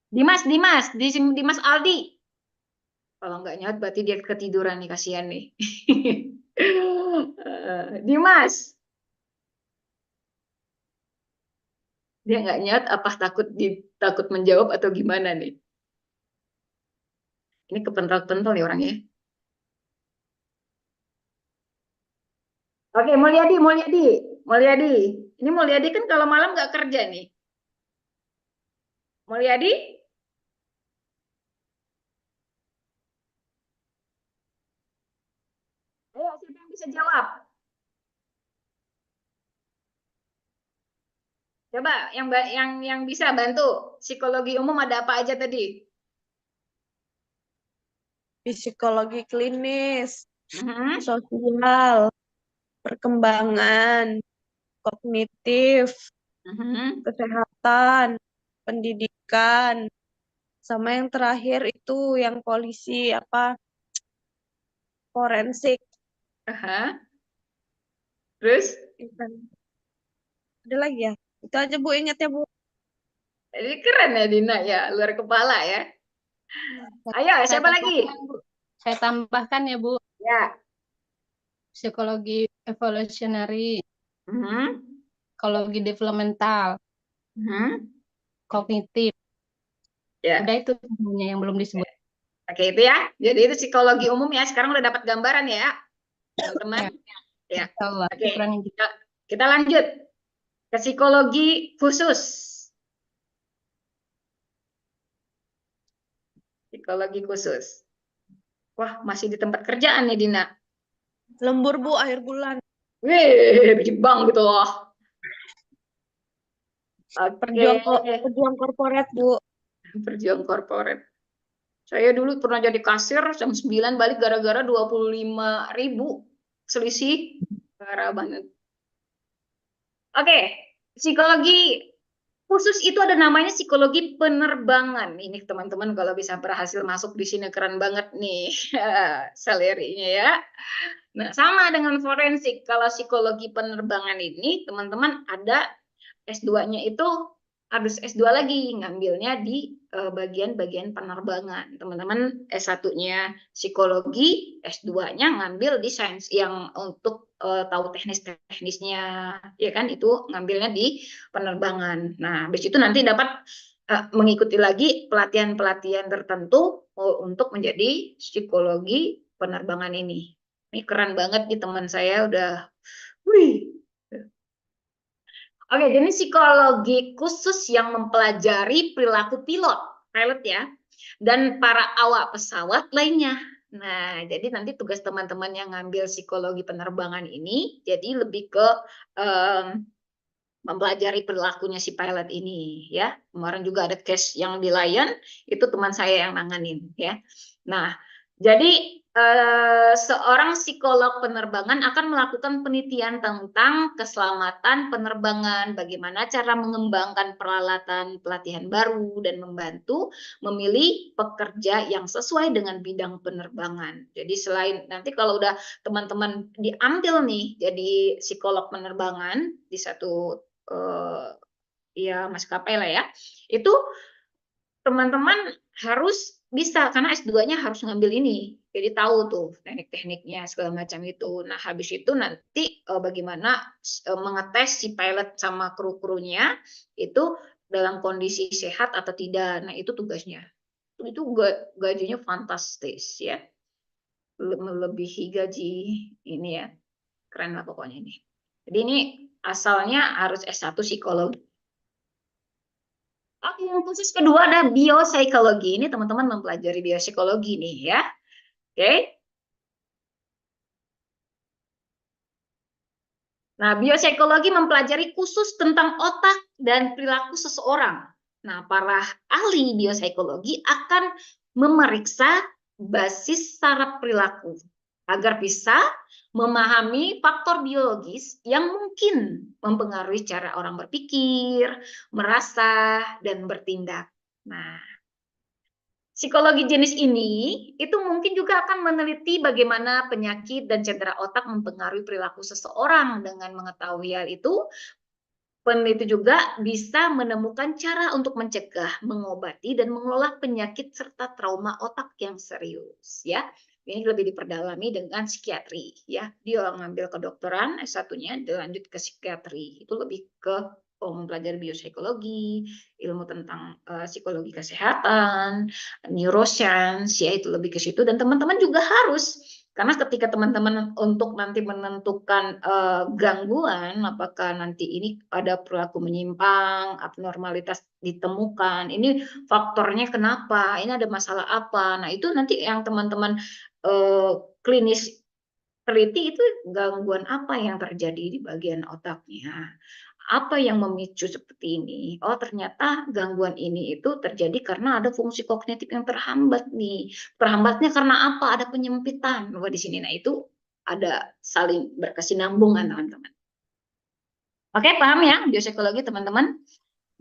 Dimas Aldi. Kalau nggak nyaut berarti dia ketiduran nih, kasihan nih. Dimas. Dia nggak nyaut apa takut menjawab atau gimana nih? Ini kepental-pental ya orangnya. Oke, Mulyadi. Ini Mulyadi kan kalau malam nggak kerja nih. Mulyadi? Ayo, siapa yang bisa jawab? Coba yang bisa bantu. Psikologi umum ada apa aja tadi? Psikologi klinis, Mhm. sosial, perkembangan, kognitif, Mhm. kesehatan, pendidikan, sama yang terakhir itu yang polisi forensik. Aha. Terus? Ada lagi ya? Itu aja Bu, ingat ya Bu. Ini keren ya Dina ya, luar kepala ya. Ayo, siapa lagi? Saya tambahkan ya Bu, Ya. psikologi evolutionary, Mhm. psikologi developmental, Mhm. kognitif. Ya. Udah itu semuanya yang belum disebut. Oke, itu ya. Jadi itu psikologi umum ya. Sekarang udah dapat gambaran ya, teman-teman. Ya. Insyaallah. Oke. Kurang Kita lanjut ke psikologi khusus. Psikologi khusus. Wah, masih di tempat kerjaan nih, Dina. Lembur Bu, akhir bulan. Wih, bikin bank gitu loh. Oke, Pejuang korporat Bu. berjuang korporat. Saya dulu pernah jadi kasir, jam 9 balik gara-gara 25.000 selisih. Parah banget. Oke, psikologi khusus itu ada namanya psikologi penerbangan. Ini teman-teman kalau bisa berhasil masuk di sini keren banget nih salary-nya ya. Nah, sama dengan forensik. Kalau psikologi penerbangan ini teman-teman ada S2-nya itu harus S2 lagi, ngambilnya di bagian-bagian penerbangan. Teman-teman S1-nya psikologi, S2-nya ngambil di sains yang untuk tahu teknis-teknisnya, ya kan, itu ngambilnya di penerbangan. Nah, habis itu nanti dapat mengikuti lagi pelatihan-pelatihan tertentu untuk menjadi psikologi penerbangan ini. Ini keren banget nih teman saya udah, wih. Oke, jadi psikologi khusus yang mempelajari perilaku pilot ya, dan para awak pesawat lainnya. Nah, jadi nanti tugas teman-teman yang ngambil psikologi penerbangan ini, jadi lebih ke mempelajari perilakunya si pilot ini, ya. Kemarin juga ada case yang di Lion, itu teman saya yang nanganin, ya. Nah, jadi seorang psikolog penerbangan akan melakukan penelitian tentang keselamatan penerbangan, bagaimana cara mengembangkan peralatan pelatihan baru, dan membantu memilih pekerja yang sesuai dengan bidang penerbangan. Jadi selain nanti kalau udah teman-teman diambil nih jadi psikolog penerbangan di satu ya maskapai lah ya, itu teman-teman harus bisa, karena S2-nya harus ngambil ini. Jadi tahu tuh teknik-tekniknya segala macam itu. Nah, habis itu nanti bagaimana mengetes si pilot sama kru-krunya itu dalam kondisi sehat atau tidak. Nah, itu tugasnya. Itu gajinya fantastis ya. Melebihi gaji ini ya. Keren lah pokoknya ini. Jadi ini asalnya harus S1 psikologi. Oke, yang khusus kedua ada biopsikologi. Ini teman-teman mempelajari biopsikologi nih ya. Oke. Nah, biopsikologi mempelajari khusus tentang otak dan perilaku seseorang. Nah, para ahli biopsikologi akan memeriksa basis saraf perilaku agar bisa memahami faktor biologis yang mungkin mempengaruhi cara orang berpikir, merasa, dan bertindak. Nah, psikologi jenis ini itu mungkin juga akan meneliti bagaimana penyakit dan cedera otak mempengaruhi perilaku seseorang. Dengan mengetahui hal itu, peneliti juga bisa menemukan cara untuk mencegah, mengobati, dan mengelola penyakit serta trauma otak yang serius. Ya, ini lebih diperdalami dengan psikiatri. Ya, dia ngambil kedokteran S1-nya, dilanjut ke psikiatri. Itu lebih ke mempelajari biopsikologi, ilmu tentang psikologi kesehatan, neuroscience, ya itu lebih ke situ. Dan teman-teman juga harus, karena ketika teman-teman untuk nanti menentukan gangguan, apakah nanti ini ada perilaku menyimpang, abnormalitas ditemukan, ini faktornya kenapa, ini ada masalah apa. Nah, itu nanti yang teman-teman klinis teliti itu gangguan apa yang terjadi di bagian otaknya. Apa yang memicu seperti ini? Oh, ternyata gangguan ini itu terjadi karena ada fungsi kognitif yang terhambat nih. Terhambatnya karena apa? Ada penyempitan. Wah, di sini. Nah, itu ada saling berkesinambungan, teman-teman. Oke, paham ya biopsikologi, teman-teman?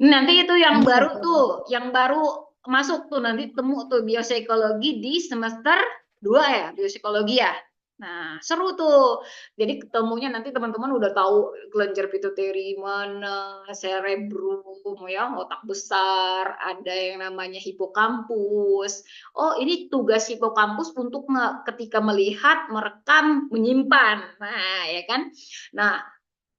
Nanti itu yang baru tuh, yang baru masuk tuh, nanti temu tuh biopsikologi di semester 2 ya, biopsikologi ya. Nah, seru tuh. Jadi ketemunya nanti teman-teman udah tahu kelenjar pituitari mana, cerebrum ya, otak besar, ada yang namanya hipokampus. Oh, ini tugas hipokampus untuk ketika melihat, merekam, menyimpan. Nah, ya kan? Nah,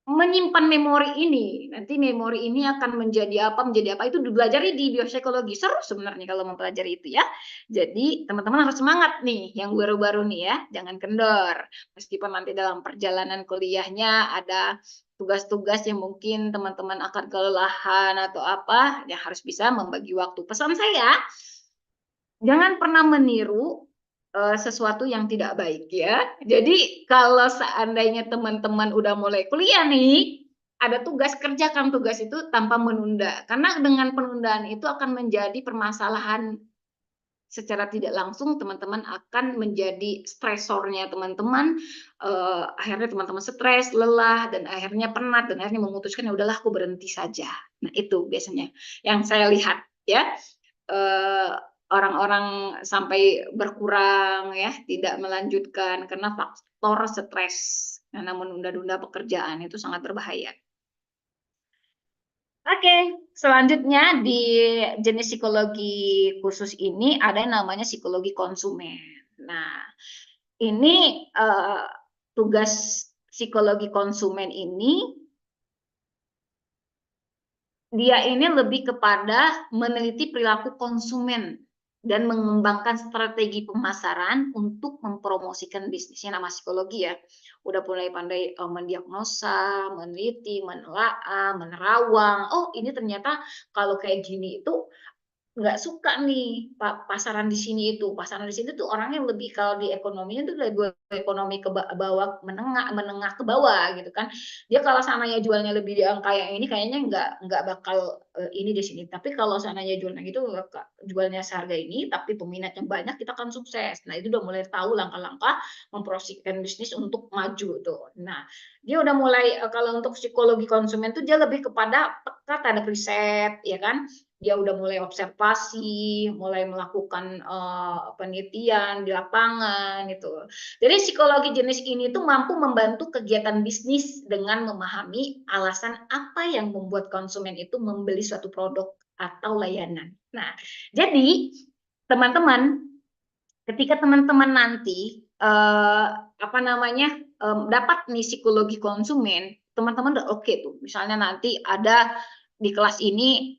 menyimpan memori ini. Nanti memori ini akan menjadi apa itu dipelajari di biopsikologi. Seru sebenarnya kalau mempelajari itu ya. Jadi teman-teman harus semangat nih yang baru-baru nih ya, jangan kendor. Meskipun nanti dalam perjalanan kuliahnya ada tugas-tugas yang mungkin teman-teman akan kelelahan atau apa, ya harus bisa membagi waktu. Pesan saya, jangan pernah meniru sesuatu yang tidak baik ya. Jadi kalau seandainya teman-teman udah mulai kuliah nih, ada tugas, kerjakan tugas itu tanpa menunda. Karena dengan penundaan itu akan menjadi permasalahan secara tidak langsung, teman-teman akan menjadi stresornya teman-teman. Akhirnya teman-teman stres, lelah, dan akhirnya penat, dan akhirnya memutuskan ya udahlah aku berhenti saja. Nah itu biasanya yang saya lihat ya. Orang-orang sampai berkurang ya, tidak melanjutkan karena faktor stres, karena menunda-nunda pekerjaan itu sangat berbahaya. Oke, selanjutnya di jenis psikologi khusus ini ada yang namanya psikologi konsumen. Nah, ini tugas psikologi konsumen ini dia ini lebih kepada meneliti perilaku konsumen dan mengembangkan strategi pemasaran untuk mempromosikan bisnisnya. Nama psikologi ya, udah mulai pandai mendiagnosa, meneliti, menelaah, menerawang. Oh ini ternyata kalau kayak gini itu nggak suka nih pasaran di sini itu. Pasaran di sini tuh orangnya lebih, kalau di ekonominya tuh lebih ekonomi ke bawah, menengah ke bawah gitu kan. Dia kalau sananya jualnya lebih di angka yang ini kayaknya nggak bakal ini di sini. Tapi kalau sananya jualnya gitu, jualnya seharga ini tapi peminatnya banyak, kita akan sukses. Nah itu udah mulai tahu langkah-langkah mempromosikan bisnis untuk maju tuh. Nah dia udah mulai kalau untuk psikologi konsumen tuh dia lebih kepada peka terhadap riset ya kan. Dia udah mulai observasi, mulai melakukan penelitian di lapangan itu. Jadi psikologi jenis ini tuh mampu membantu kegiatan bisnis dengan memahami alasan apa yang membuat konsumen itu membeli suatu produk atau layanan. Nah, jadi teman-teman, ketika teman-teman nanti dapat nih psikologi konsumen, teman-teman udah oke tuh. Misalnya nanti ada di kelas ini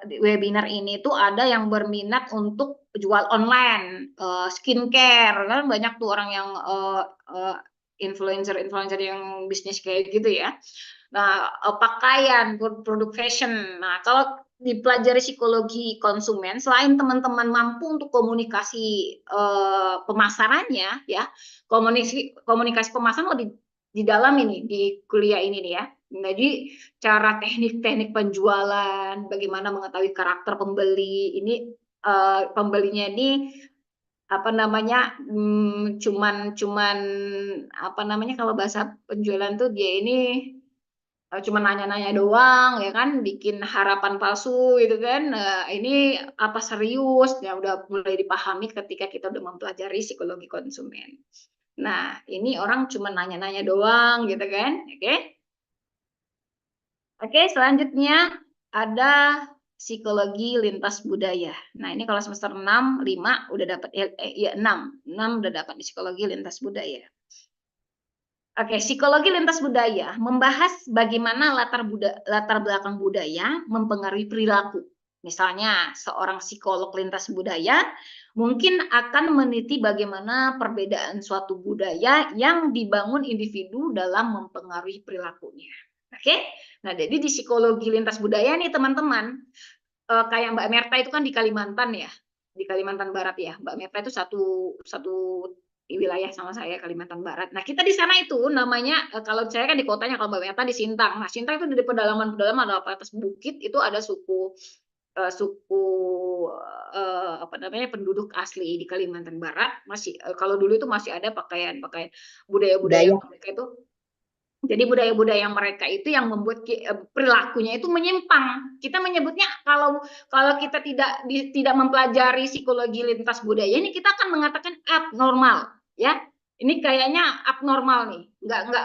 di webinar ini tuh ada yang berminat untuk jual online skincare, kan banyak tuh orang yang influencer yang bisnis kayak gitu ya. Nah pakaian, produk fashion. Nah kalau dipelajari psikologi konsumen, selain teman-teman mampu untuk komunikasi pemasarannya ya, komunikasi pemasaran lebih di dalam ini di kuliah ini nih ya. Jadi cara teknik-teknik penjualan, bagaimana mengetahui karakter pembeli ini, pembelinya ini apa namanya, cuman apa namanya, kalau bahasa penjualan tuh dia ini cuma nanya-nanya doang ya kan, bikin harapan palsu gitu kan. Ini apa serius, ya udah mulai dipahami ketika kita udah mempelajari psikologi konsumen. Nah ini orang cuma nanya-nanya doang gitu kan. Oke, selanjutnya ada psikologi lintas budaya. Nah, ini kalau semester 6, 5 udah dapat 6 udah dapat di psikologi lintas budaya. Oke, psikologi lintas budaya membahas bagaimana latar belakang budaya mempengaruhi perilaku. Misalnya, seorang psikolog lintas budaya mungkin akan meneliti bagaimana perbedaan suatu budaya yang dibangun individu dalam mempengaruhi perilakunya. Oke, nah jadi di psikologi lintas budaya nih teman-teman, kayak Mbak Merta itu kan di Kalimantan ya, di Kalimantan Barat ya. Mbak Merta itu satu wilayah sama saya, Kalimantan Barat. Nah kita di sana itu namanya, kalau saya kan di kotanya, kalau Mbak Merta di Sintang. Nah Sintang itu di pedalaman ada atas bukit itu ada suku apa namanya, penduduk asli di Kalimantan Barat. Masih kalau dulu itu masih ada pakaian budaya-budaya mereka itu. Jadi budaya-budaya mereka itu yang membuat perilakunya itu menyimpang. Kita menyebutnya, kalau kita tidak mempelajari psikologi lintas budaya ini, kita akan mengatakan abnormal, ya. Ini kayaknya abnormal nih,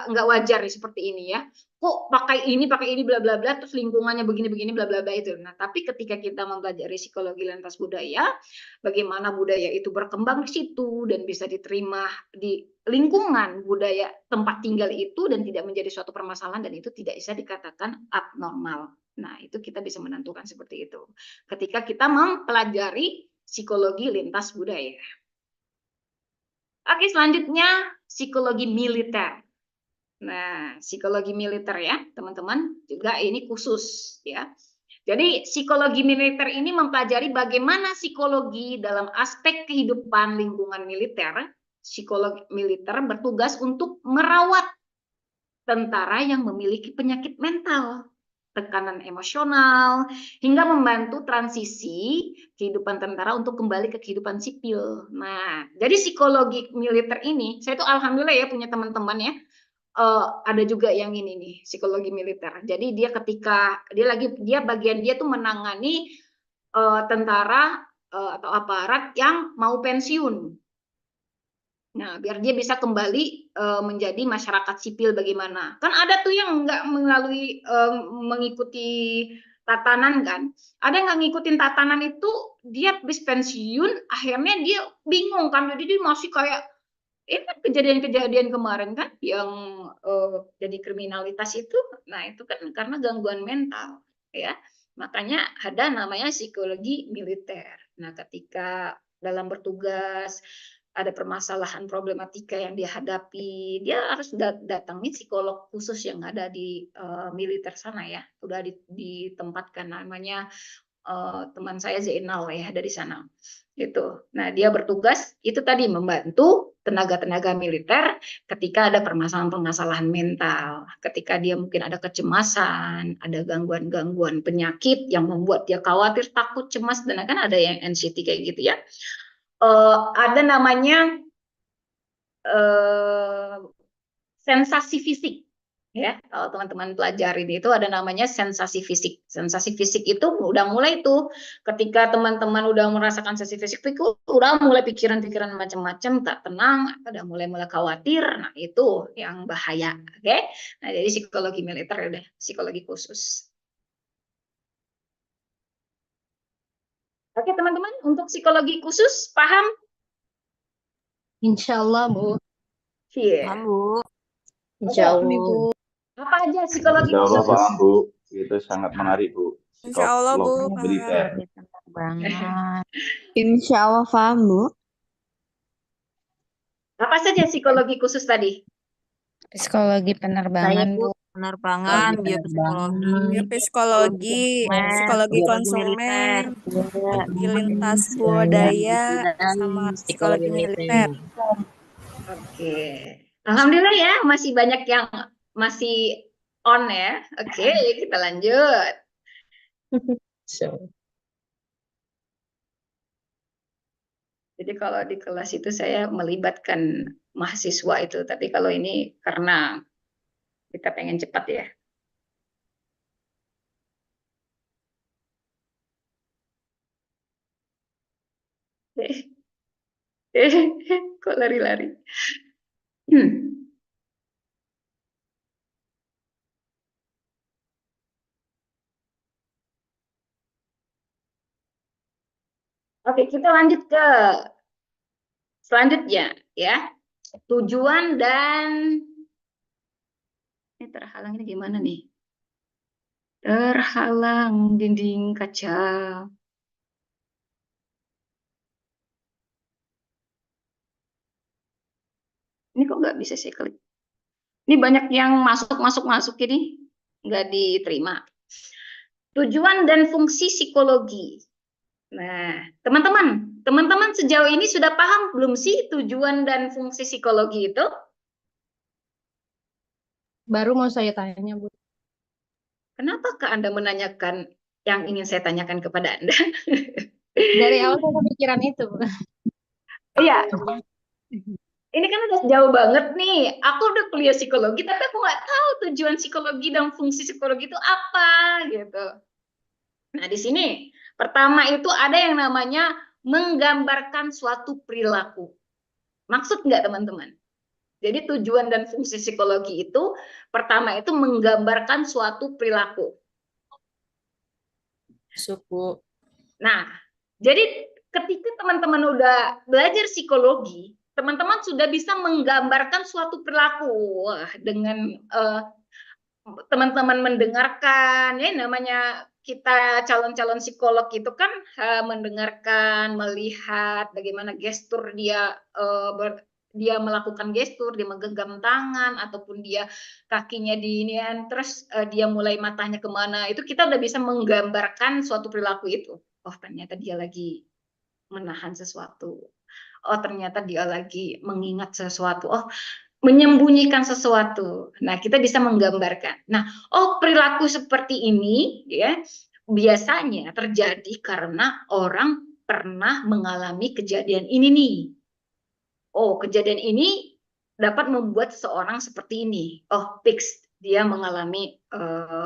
nggak wajar nih seperti ini ya. Kok pakai ini bla bla bla, terus lingkungannya begini bla bla bla itu. Nah, tapi ketika kita mempelajari psikologi lintas budaya, bagaimana budaya itu berkembang di situ dan bisa diterima di lingkungan budaya tempat tinggal itu dan tidak menjadi suatu permasalahan dan itu tidak bisa dikatakan abnormal. Nah, itu kita bisa menentukan seperti itu. Ketika kita mempelajari psikologi lintas budaya. Oke, selanjutnya psikologi militer. Nah, psikologi militer ya, teman-teman, juga ini khusus ya. Jadi, psikologi militer ini mempelajari bagaimana psikologi dalam aspek kehidupan lingkungan militer. Psikolog militer bertugas untuk merawat tentara yang memiliki penyakit mental, tekanan emosional, hingga membantu transisi kehidupan tentara untuk kembali ke kehidupan sipil. Nah, jadi psikologi militer ini, saya tuh alhamdulillah ya punya teman-teman ya, ada juga yang ini nih, psikologi militer. Jadi dia ketika dia bagian dia tuh menangani tentara atau aparat yang mau pensiun. Nah, biar dia bisa kembali menjadi masyarakat sipil bagaimana. Kan ada tuh yang nggak melalui mengikuti tatanan kan. Ada yang nggak ngikutin tatanan itu, dia habis pensiun, akhirnya dia bingung kan. Jadi dia masih kayak, ini kan kejadian-kejadian kemarin kan, yang jadi kriminalitas itu, nah itu kan karena gangguan mental, ya. Makanya ada namanya psikologi militer. Nah, ketika dalam bertugas, ada permasalahan problematika yang dia hadapi, dia harus datangi psikolog khusus yang ada di militer sana ya, udah ditempatkan namanya teman saya Zainal ya dari sana gitu. Nah, dia bertugas itu tadi membantu tenaga-tenaga militer ketika ada permasalahan-permasalahan mental, ketika dia mungkin ada kecemasan, ada gangguan-gangguan penyakit yang membuat dia khawatir, takut, cemas, dan kan ada yang anxiety kayak gitu ya. Ada namanya sensasi fisik. Ya, kalau teman-teman pelajarin itu ada namanya sensasi fisik. Sensasi fisik itu udah mulai tuh ketika teman-teman udah merasakan sensasi fisik, udah mulai pikiran-pikiran macam-macam tak tenang, udah mulai khawatir. Nah, itu yang bahaya, oke? Nah, jadi psikologi militer udah psikologi khusus. Oke, teman-teman, untuk psikologi khusus paham? Insya Allah, Bu. Iya. Bu. Insya Allah. Apa aja psikologi Insya Allah khusus? paham, Bu. Itu sangat menarik, Bu. Insya Allah, Bu, Psikologi militer. banget. Insya Allah paham, Bu. Apa saja psikologi khusus tadi? Psikologi penerbangan, Bu. Penerbangan, biopsikologi, Psikologi, psikologi konsumen, psikologi lintas budaya, sama psikologi militer. Oke. Alhamdulillah ya, masih banyak yang masih on ya. Oke, kita lanjut. Jadi kalau di kelas itu saya melibatkan mahasiswa itu, tapi kalau ini karena kita pengen cepat ya. Kok lari-lari? Oke, kita lanjut ke selanjutnya ya. Tujuan dan ini terhalang ini gimana nih? Terhalang dinding kaca. Ini kok nggak bisa saya klik? Ini banyak yang masuk ini nggak diterima. Tujuan dan fungsi psikologi. Nah, teman-teman sejauh ini sudah paham belum sih tujuan dan fungsi psikologi itu? Baru mau saya tanya, Bu. Kenapakah Anda menanyakan yang ingin saya tanyakan kepada Anda? Dari awal saya kepikiran itu, Bu. Iya. Ini kan udah jauh banget nih. Aku udah kuliah psikologi, tapi aku nggak tahu tujuan psikologi dan fungsi psikologi itu apa gitu. Nah, di sini pertama itu ada yang namanya menggambarkan suatu perilaku. Maksud nggak teman-teman? Jadi tujuan dan fungsi psikologi itu pertama itu menggambarkan suatu perilaku. Suku. Nah, jadi ketika teman-teman udah belajar psikologi, teman-teman sudah bisa menggambarkan suatu perilaku. Wah, dengan teman-teman mendengarkan, ya namanya kita calon-calon psikolog itu kan mendengarkan, melihat bagaimana gestur dia dia melakukan gestur, dia menggenggam tangan ataupun dia kakinya diinian, terus dia mulai matanya kemana, itu kita udah bisa menggambarkan suatu perilaku itu. Oh, ternyata dia lagi menahan sesuatu. Oh, ternyata dia lagi mengingat sesuatu. Oh, menyembunyikan sesuatu. Nah, kita bisa menggambarkan. Nah, oh, perilaku seperti ini ya biasanya terjadi karena orang pernah mengalami kejadian ini nih. Oh, kejadian ini dapat membuat seseorang seperti ini. Oh, fix dia mengalami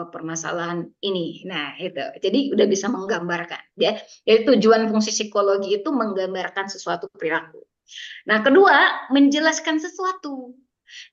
permasalahan ini. Nah, itu. Jadi udah bisa menggambarkan ya. Jadi tujuan fungsi psikologi itu menggambarkan sesuatu perilaku. Nah, kedua, menjelaskan sesuatu.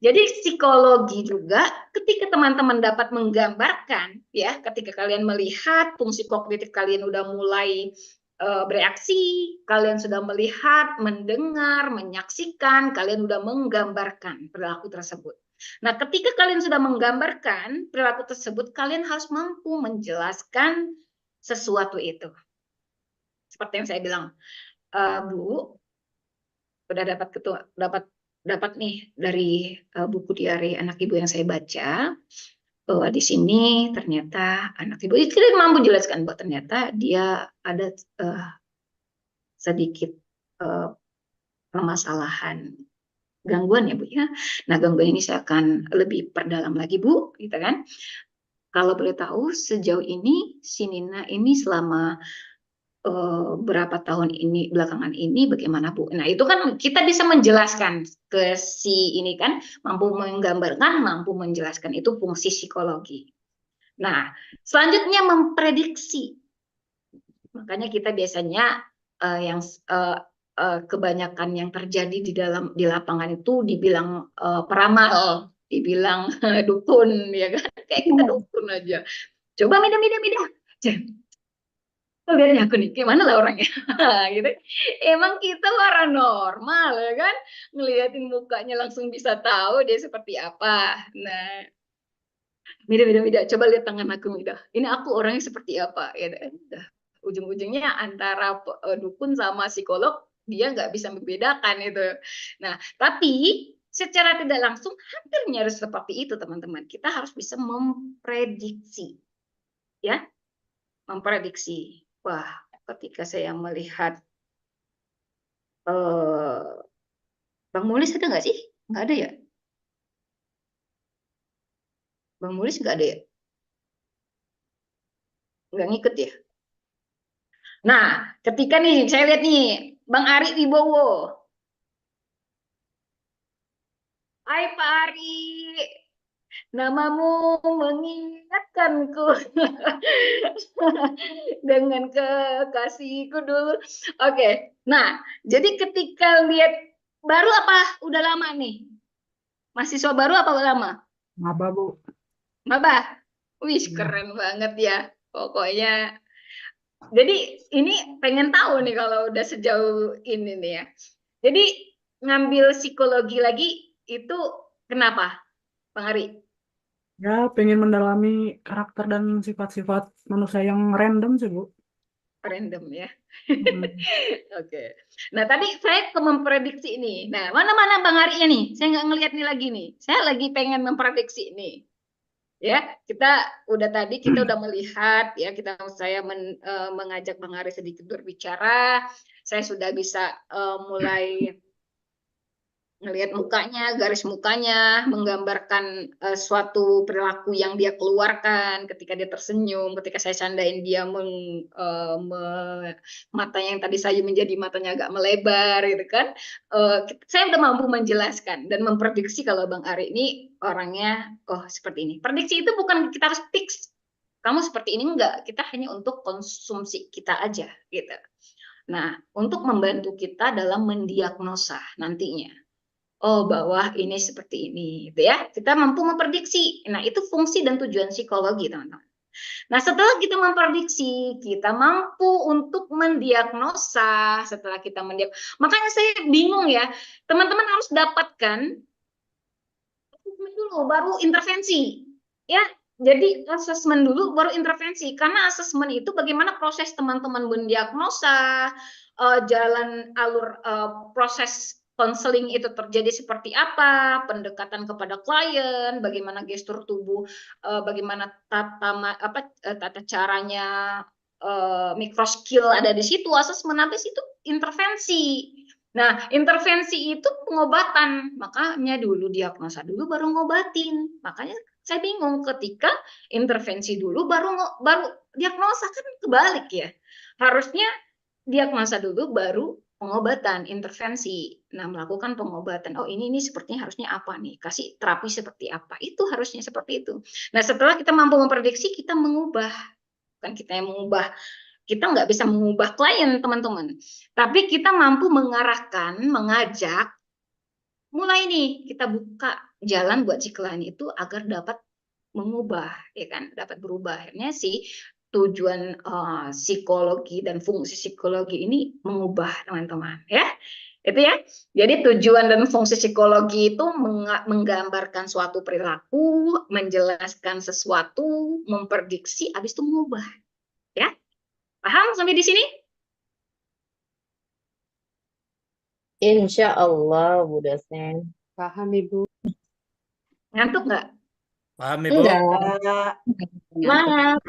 Jadi psikologi juga ketika teman-teman dapat menggambarkan ya, ketika kalian melihat fungsi kognitif kalian udah mulai bereaksi, kalian sudah melihat, mendengar, menyaksikan, kalian sudah menggambarkan perilaku tersebut. Nah, ketika kalian sudah menggambarkan perilaku tersebut, kalian harus mampu menjelaskan sesuatu itu. Seperti yang saya bilang, Bu, udah dapat nih dari buku diari anak ibu yang saya baca, bahwa di sini ternyata anak ibu itu tidak mampu jelaskan bahwa ternyata dia ada sedikit permasalahan gangguan ya Bu ya. Nah, gangguan ini saya akan lebih perdalam lagi Bu, gitu kan. Kalau boleh tahu sejauh ini si Nina ini selama berapa tahun ini belakangan ini bagaimana Bu? Nah, itu kan kita bisa menjelaskan ke si ini kan, mampu menggambarkan, mampu menjelaskan, itu fungsi psikologi. Nah, selanjutnya memprediksi. Makanya kita biasanya yang kebanyakan yang terjadi di lapangan itu dibilang peramal, dibilang dukun ya kan, kayak kita dukun aja. Coba mida. Lihatnya aku nih, gimana lah orangnya, gitu. Emang kita paranormal ya kan, ngeliatin mukanya langsung bisa tahu dia seperti apa. Nah, mida, coba lihat tangan aku mida. Ini aku orangnya seperti apa, ya. Ujung-ujungnya antara dukun sama psikolog dia nggak bisa membedakan itu. Nah, tapi secara tidak langsung hampir nyaris seperti itu teman-teman. Kita harus bisa memprediksi, ya, memprediksi. Wah, ketika saya melihat Bang Mulis ada nggak sih? Nggak ada ya? Bang Mulis nggak ada ya? Nggak ngikut ya? Nah, ketika nih saya lihat nih Bang Ari Wibowo. Hai Pak Ari, namamu mengingatkanku dengan kekasihku dulu. Oke, nah jadi ketika lihat baru apa udah lama nih? Mahasiswa baru apa lama? Maba, Bu. Maba? Wih, Iya. keren banget ya. Pokoknya, jadi ini pengen tahu nih kalau udah sejauh ini nih ya. Jadi ngambil psikologi lagi itu kenapa, Bang Ari? Ya, pengen mendalami karakter dan sifat-sifat manusia yang random sih, Bu. Random ya. Hmm. Oke. Nah, tadi saya ke memprediksi ini. Nah, mana Bang Ari nih? Saya nggak ngelihat nih lagi nih. Saya lagi pengen memprediksi ini. Ya, kita udah melihat ya, saya mengajak Bang Ari sedikit berbicara. Saya sudah bisa mulai ngelihat mukanya, garis mukanya, menggambarkan suatu perilaku yang dia keluarkan ketika dia tersenyum, ketika saya candain dia matanya yang tadi saya menjadi matanya agak melebar gitu kan. Saya udah mampu menjelaskan dan memprediksi kalau Bang Ari ini orangnya seperti ini. Prediksi itu bukan kita harus fix kamu seperti ini, enggak, kita hanya untuk konsumsi kita aja gitu. Nah, untuk membantu kita dalam mendiagnosa nantinya. oh bawah ini seperti ini, gitu ya. Kita mampu memprediksi. Nah, itu fungsi dan tujuan psikologi, teman-teman. Nah, setelah kita memprediksi, kita mampu untuk mendiagnosa. Setelah kita makanya saya bingung ya, teman-teman harus dapatkan asesmen dulu, baru intervensi. Ya, jadi asesmen dulu, baru intervensi. Karena asesmen itu bagaimana proses teman-teman mendiagnosa, jalan alur proses konseling itu terjadi seperti apa, pendekatan kepada klien, bagaimana gestur tubuh, bagaimana tata caranya, micro skill ada di situ, asesmen habis itu intervensi. Nah, intervensi itu pengobatan, makanya dulu diagnosa dulu baru ngobatin. Makanya saya bingung ketika intervensi dulu baru diagnosa, kan kebalik ya. Harusnya diagnosa dulu baru pengobatan, intervensi. Nah, melakukan pengobatan. Oh, ini sepertinya harusnya apa nih? Kasih terapi seperti apa? Itu harusnya seperti itu. Nah, setelah kita mampu memprediksi, kita mengubah. Bukan kita yang mengubah. Kita nggak bisa mengubah klien, teman-teman. Tapi kita mampu mengarahkan, mengajak, mulai nih kita buka jalan buat si klien itu agar dapat mengubah, ya kan, dapat berubah. Akhirnya si tujuan psikologi dan fungsi psikologi ini mengubah, teman-teman, ya. Itu ya. Jadi tujuan dan fungsi psikologi itu menggambarkan suatu perilaku, menjelaskan sesuatu, memprediksi, habis itu mengubah, ya. Paham sampai di sini? Insya Allah, Bu dosen. Paham, Ibu. Ngantuk nggak? Paham, Ibu? Enggak. Semangat.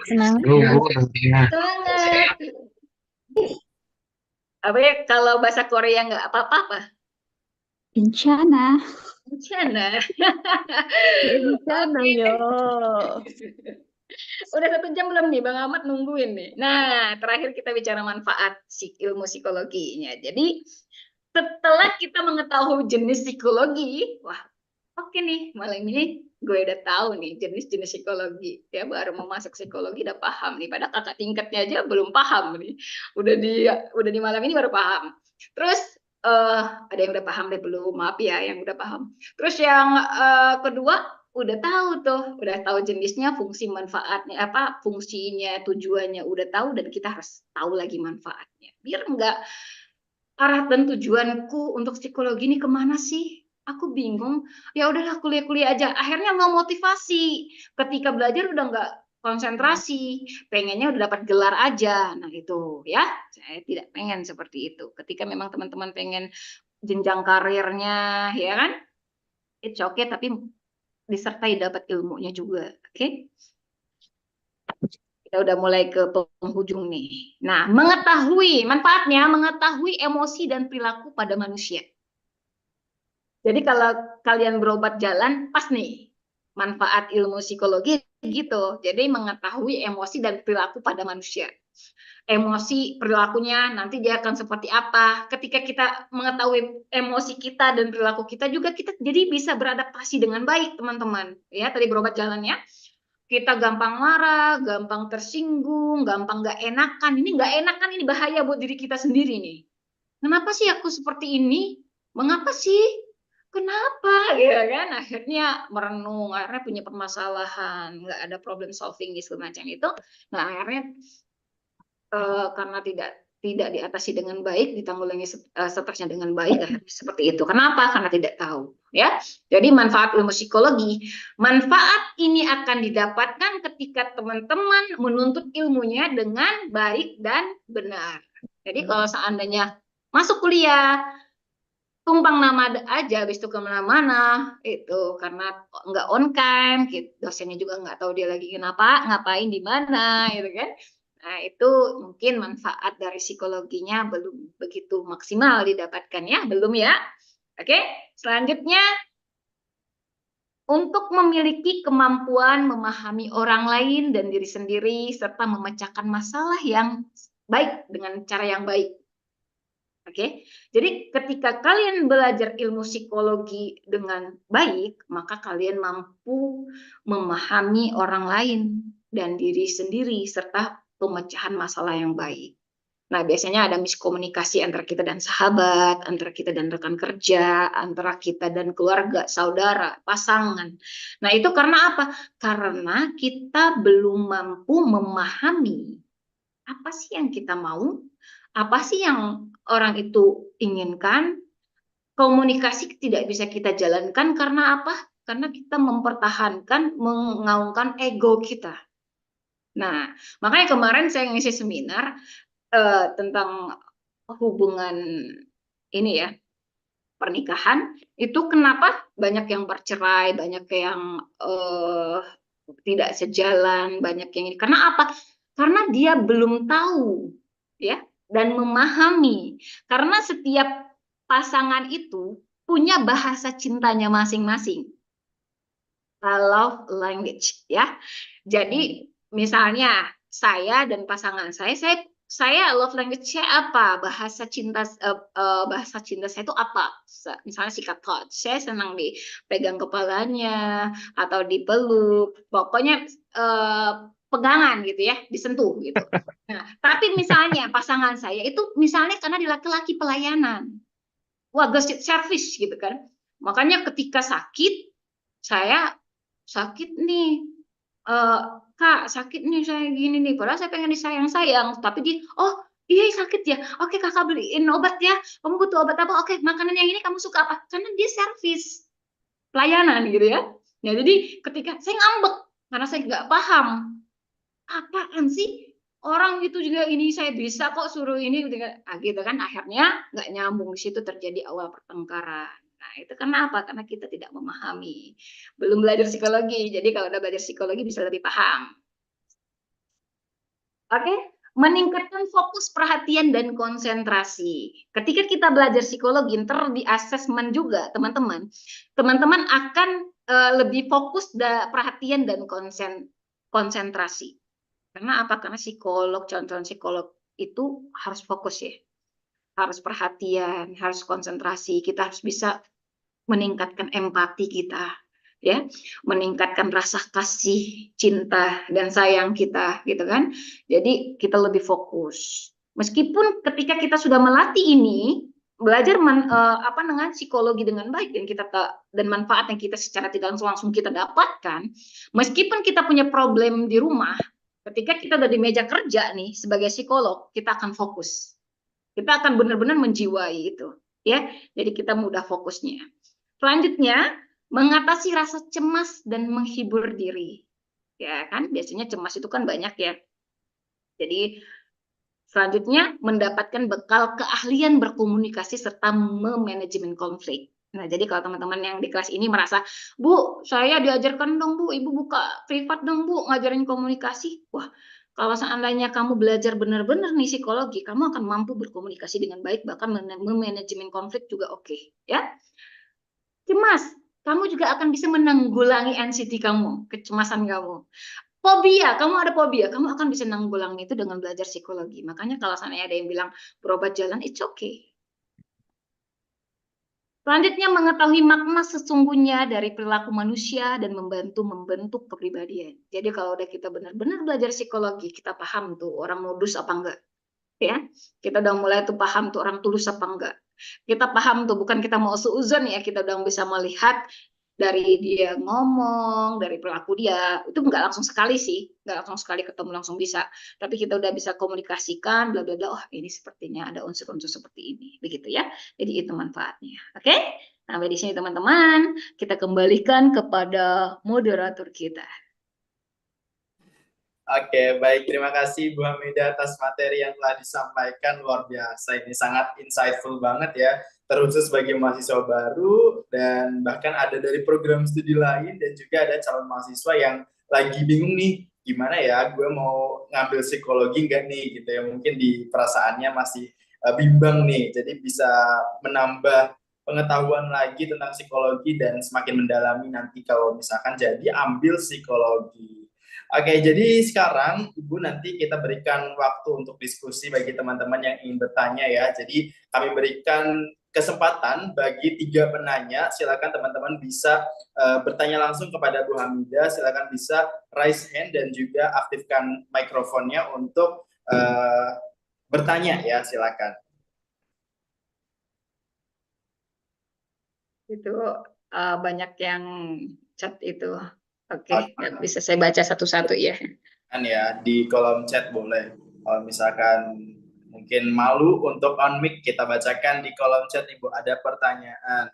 Semangat. Semangat. Apa ya, kalau bahasa Korea nggak apa-apa? Bencana. Bencana. Bencana, yo. Udah 1 jam belum nih, Bang Ahmad nungguin nih. Nah, terakhir kita bicara manfaat ilmu psikologinya. Jadi, setelah kita mengetahui jenis psikologi, wah, oke nih, malam ini gue udah tahu nih jenis-jenis psikologi. Ya, baru mau masuk psikologi udah paham nih. Padahal kakak tingkatnya aja belum paham nih. Udah di malam ini baru paham. Terus ada yang udah paham deh belum? Maaf ya yang udah paham. Terus yang kedua, udah tahu jenisnya, fungsi manfaatnya apa, fungsinya, tujuannya udah tahu, dan kita harus tahu lagi manfaatnya. Biar enggak arah dan tujuanku untuk psikologi ini kemana sih? Aku bingung. Ya udahlah kuliah-kuliah aja. Akhirnya mau motivasi. Ketika belajar udah nggak konsentrasi, pengennya udah dapat gelar aja. Nah itu ya, saya tidak pengen seperti itu. Ketika memang teman-teman pengen jenjang karirnya, ya kan? It's okay, tapi disertai dapat ilmunya juga, oke? Kita udah mulai ke penghujung nih. Nah, mengetahui manfaatnya, mengetahui emosi dan perilaku pada manusia. Jadi kalau kalian berobat jalan, pas nih manfaat ilmu psikologi gitu. Jadi mengetahui emosi dan perilaku pada manusia. Emosi, perilakunya nanti dia akan seperti apa. Ketika kita mengetahui emosi kita dan perilaku kita juga, kita jadi bisa beradaptasi dengan baik, teman-teman. Ya, tadi berobat jalannya, kita gampang marah, gampang tersinggung, gampang nggak enakan. Ini nggak enakan, ini bahaya buat diri kita sendiri nih. Kenapa sih aku seperti ini? Mengapa sih? Kenapa? Ya kan? Akhirnya merenung, akhirnya punya permasalahan, nggak ada problem solving semacam itu. Nah, akhirnya karena tidak diatasi dengan baik, ditanggulangi stresnya dengan baik, seperti itu. Kenapa? Karena tidak tahu, ya. Jadi manfaat ilmu psikologi, manfaat ini akan didapatkan ketika teman-teman menuntut ilmunya dengan baik dan benar. Jadi kalau seandainya masuk kuliah tumpang nama aja, habis itu kemana-mana, itu karena nggak on cam, dosennya juga nggak tahu dia lagi ngapain di mana, gitu kan. Nah, itu mungkin manfaat dari psikologinya belum begitu maksimal didapatkan ya, belum ya. Oke, selanjutnya untuk memiliki kemampuan memahami orang lain dan diri sendiri serta memecahkan masalah yang baik dengan cara yang baik. Oke, jadi ketika kalian belajar ilmu psikologi dengan baik, maka kalian mampu memahami orang lain dan diri sendiri serta pemecahan masalah yang baik. Nah, biasanya ada miskomunikasi antara kita dan sahabat, antara kita dan rekan kerja, antara kita dan keluarga, saudara, pasangan. Nah, itu karena apa? Karena kita belum mampu memahami apa sih yang kita mau, apa sih yang orang itu inginkan. Komunikasi tidak bisa kita jalankan karena apa? Karena kita mempertahankan, mengaungkan ego kita. Nah, makanya kemarin saya ngisi seminar tentang hubungan ini ya, pernikahan. Itu kenapa banyak yang bercerai, banyak yang tidak sejalan, banyak yang ini. Karena apa? Karena dia belum tahu ya dan memahami. Karena setiap pasangan itu punya bahasa cintanya masing-masing. Love language ya. Jadi misalnya saya dan pasangan saya love language saya apa? Bahasa cinta saya itu apa? Misalnya sikat touch. Saya senang dipegang kepalanya atau dipeluk. Pokoknya pegangan gitu ya, disentuh gitu. Nah, tapi misalnya pasangan saya itu misalnya karena di laki-laki pelayanan. Wah, gosip service gitu kan. Makanya ketika sakit, saya sakit nih, Kak, sakit nih saya gini nih. Padahal saya pengen disayang-sayang, tapi dia, oh iya sakit ya. Oke kakak beliin obat ya. Kamu butuh obat apa? Oke, makanan yang ini kamu suka apa? Karena dia servis pelayanan gitu ya. Nah, jadi ketika saya ngambek karena saya nggak paham apaan sih orang itu juga ini saya bisa kok suruh ini gitu kan akhirnya nggak nyambung, di situ terjadi awal pertengkaran. Nah, itu karena apa? Karena kita tidak memahami, belum belajar psikologi. Jadi kalau udah belajar psikologi bisa lebih paham. Oke, meningkatkan fokus, perhatian dan konsentrasi. Ketika kita belajar psikologi, ntar di asesmen juga teman-teman akan lebih fokus perhatian dan konsentrasi. Karena apa? Karena psikolog, calon psikolog itu harus fokus ya. Harus perhatian, harus konsentrasi. Kita harus bisa meningkatkan empati kita, ya, meningkatkan rasa kasih, cinta dan sayang kita, gitu kan? Jadi kita lebih fokus. Meskipun ketika kita sudah melatih ini, belajar dengan psikologi dengan baik dan manfaat yang kita secara tidak langsung kita dapatkan, meskipun kita punya problem di rumah, ketika kita udah di meja kerja nih sebagai psikolog, kita akan fokus. Kita akan benar-benar menjiwai itu, ya. Jadi kita mudah fokusnya. Selanjutnya, mengatasi rasa cemas dan menghibur diri. Ya kan, biasanya cemas itu kan banyak ya. Jadi selanjutnya mendapatkan bekal keahlian berkomunikasi serta memanajemen konflik. Nah, jadi kalau teman-teman yang di kelas ini merasa, Bu, saya diajarkan dong Bu, Ibu buka privat dong Bu, ngajarin komunikasi. Wah, kalau seandainya kamu belajar benar-benar nih psikologi, kamu akan mampu berkomunikasi dengan baik, bahkan memanajemen konflik juga oke, ya. Cemas, kamu juga akan bisa menanggulangi anxiety kamu, kecemasan kamu. Fobia, kamu ada fobia, kamu akan bisa nanggulangi itu dengan belajar psikologi. Makanya kalau seandainya ada yang bilang berobat jalan, it's okay. Selanjutnya, mengetahui makna sesungguhnya dari perilaku manusia dan membantu membentuk kepribadian. Jadi kalau udah kita benar-benar belajar psikologi, kita paham tuh orang modus apa enggak. Ya, kita udah mulai tuh paham tuh orang tulus apa enggak. Kita paham tuh, bukan kita mau seuzon ya, kita udah bisa melihat dari dia ngomong, dari perilaku dia, itu nggak langsung sekali sih, nggak langsung sekali ketemu langsung bisa, tapi kita udah bisa komunikasikan, bla bla bla, oh ini sepertinya ada unsur-unsur seperti ini, begitu ya, jadi itu manfaatnya, oke? Sampai di sini teman-teman, kita kembalikan kepada moderator kita. Oke, baik. Terima kasih Bu Hamidah atas materi yang telah disampaikan. Luar biasa. Ini sangat insightful banget ya. Terkhusus bagi mahasiswa baru dan bahkan ada dari program studi lain dan juga ada calon mahasiswa yang lagi bingung nih. Gimana ya, gue mau ngambil psikologi nggak nih gitu ya. Mungkin di perasaannya masih bimbang nih. Jadi bisa menambah pengetahuan lagi tentang psikologi dan semakin mendalami nanti kalau misalkan jadi ambil psikologi. Oke, jadi sekarang Ibu nanti kita berikan waktu untuk diskusi bagi teman-teman yang ingin bertanya ya. Jadi kami berikan kesempatan bagi 3 penanya. Silakan teman-teman bisa bertanya langsung kepada Bu Hamidah. Silakan bisa raise hand dan juga aktifkan mikrofonnya untuk bertanya ya, silakan. Itu banyak yang chat itu. Oke, Oke. bisa saya baca satu-satu ya. Kan ya, di kolom chat boleh. Kalau misalkan mungkin malu untuk on mic, kita bacakan di kolom chat Ibu. Ada pertanyaan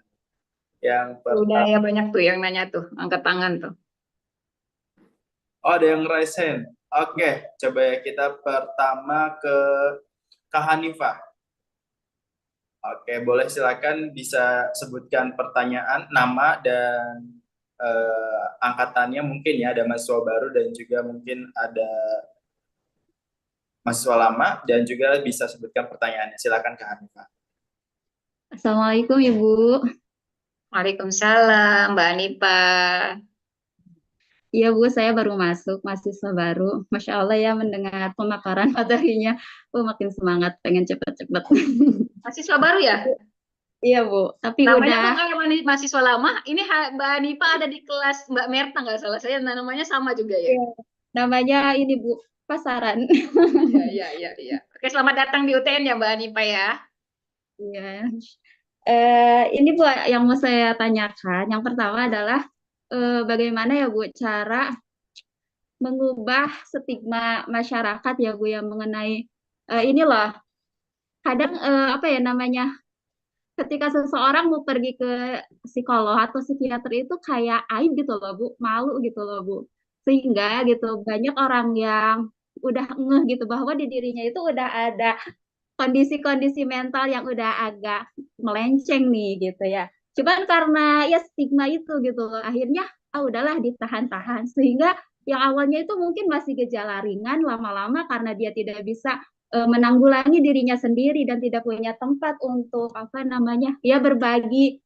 yang Udah pertama. ya banyak tuh yang nanya tuh, angkat tangan tuh. Oh, ada yang raise hand. Oke, coba ya kita pertama ke Kak Hanifah. Oke, boleh silakan bisa sebutkan pertanyaan, nama, dan angkatannya mungkin ya, ada mahasiswa baru dan juga mungkin ada mahasiswa lama, dan juga bisa sebutkan pertanyaannya. Silakan Kak Hanifah. Assalamualaikum Ibu. Waalaikumsalam, Mbak Anipa. Iya Bu, saya baru masuk, mahasiswa baru. Masya Allah ya mendengar pemaparan materinya. Makin semangat, pengen cepet-cepet. Mahasiswa baru ya? Iya Bu, tapi Namanya udah kok kayak mahasiswa lama. Ini Mbak Anipa ada di kelas Mbak Merta nggak salah saya, namanya sama juga ya? iya, namanya ini Bu, pasaran. Iya. Oke, selamat datang di UTN ya Mbak Anipa ya. Iya. Ini Bu, yang mau saya tanyakan, yang pertama adalah bagaimana ya Bu cara mengubah stigma masyarakat ya Bu yang mengenai ini loh. Kadang apa ya namanya? Ketika seseorang mau pergi ke psikolog atau psikiater itu kayak aib gitu loh Bu, malu gitu loh Bu. Sehingga gitu banyak orang yang udah ngeh gitu bahwa di dirinya itu udah ada kondisi-kondisi mental yang udah agak melenceng nih gitu ya. Cuman karena ya stigma itu gitu loh, akhirnya udahlah ditahan-tahan sehingga yang awalnya itu mungkin masih gejala ringan lama-lama karena dia tidak bisa menanggulangi dirinya sendiri dan tidak punya tempat untuk apa namanya ya berbagi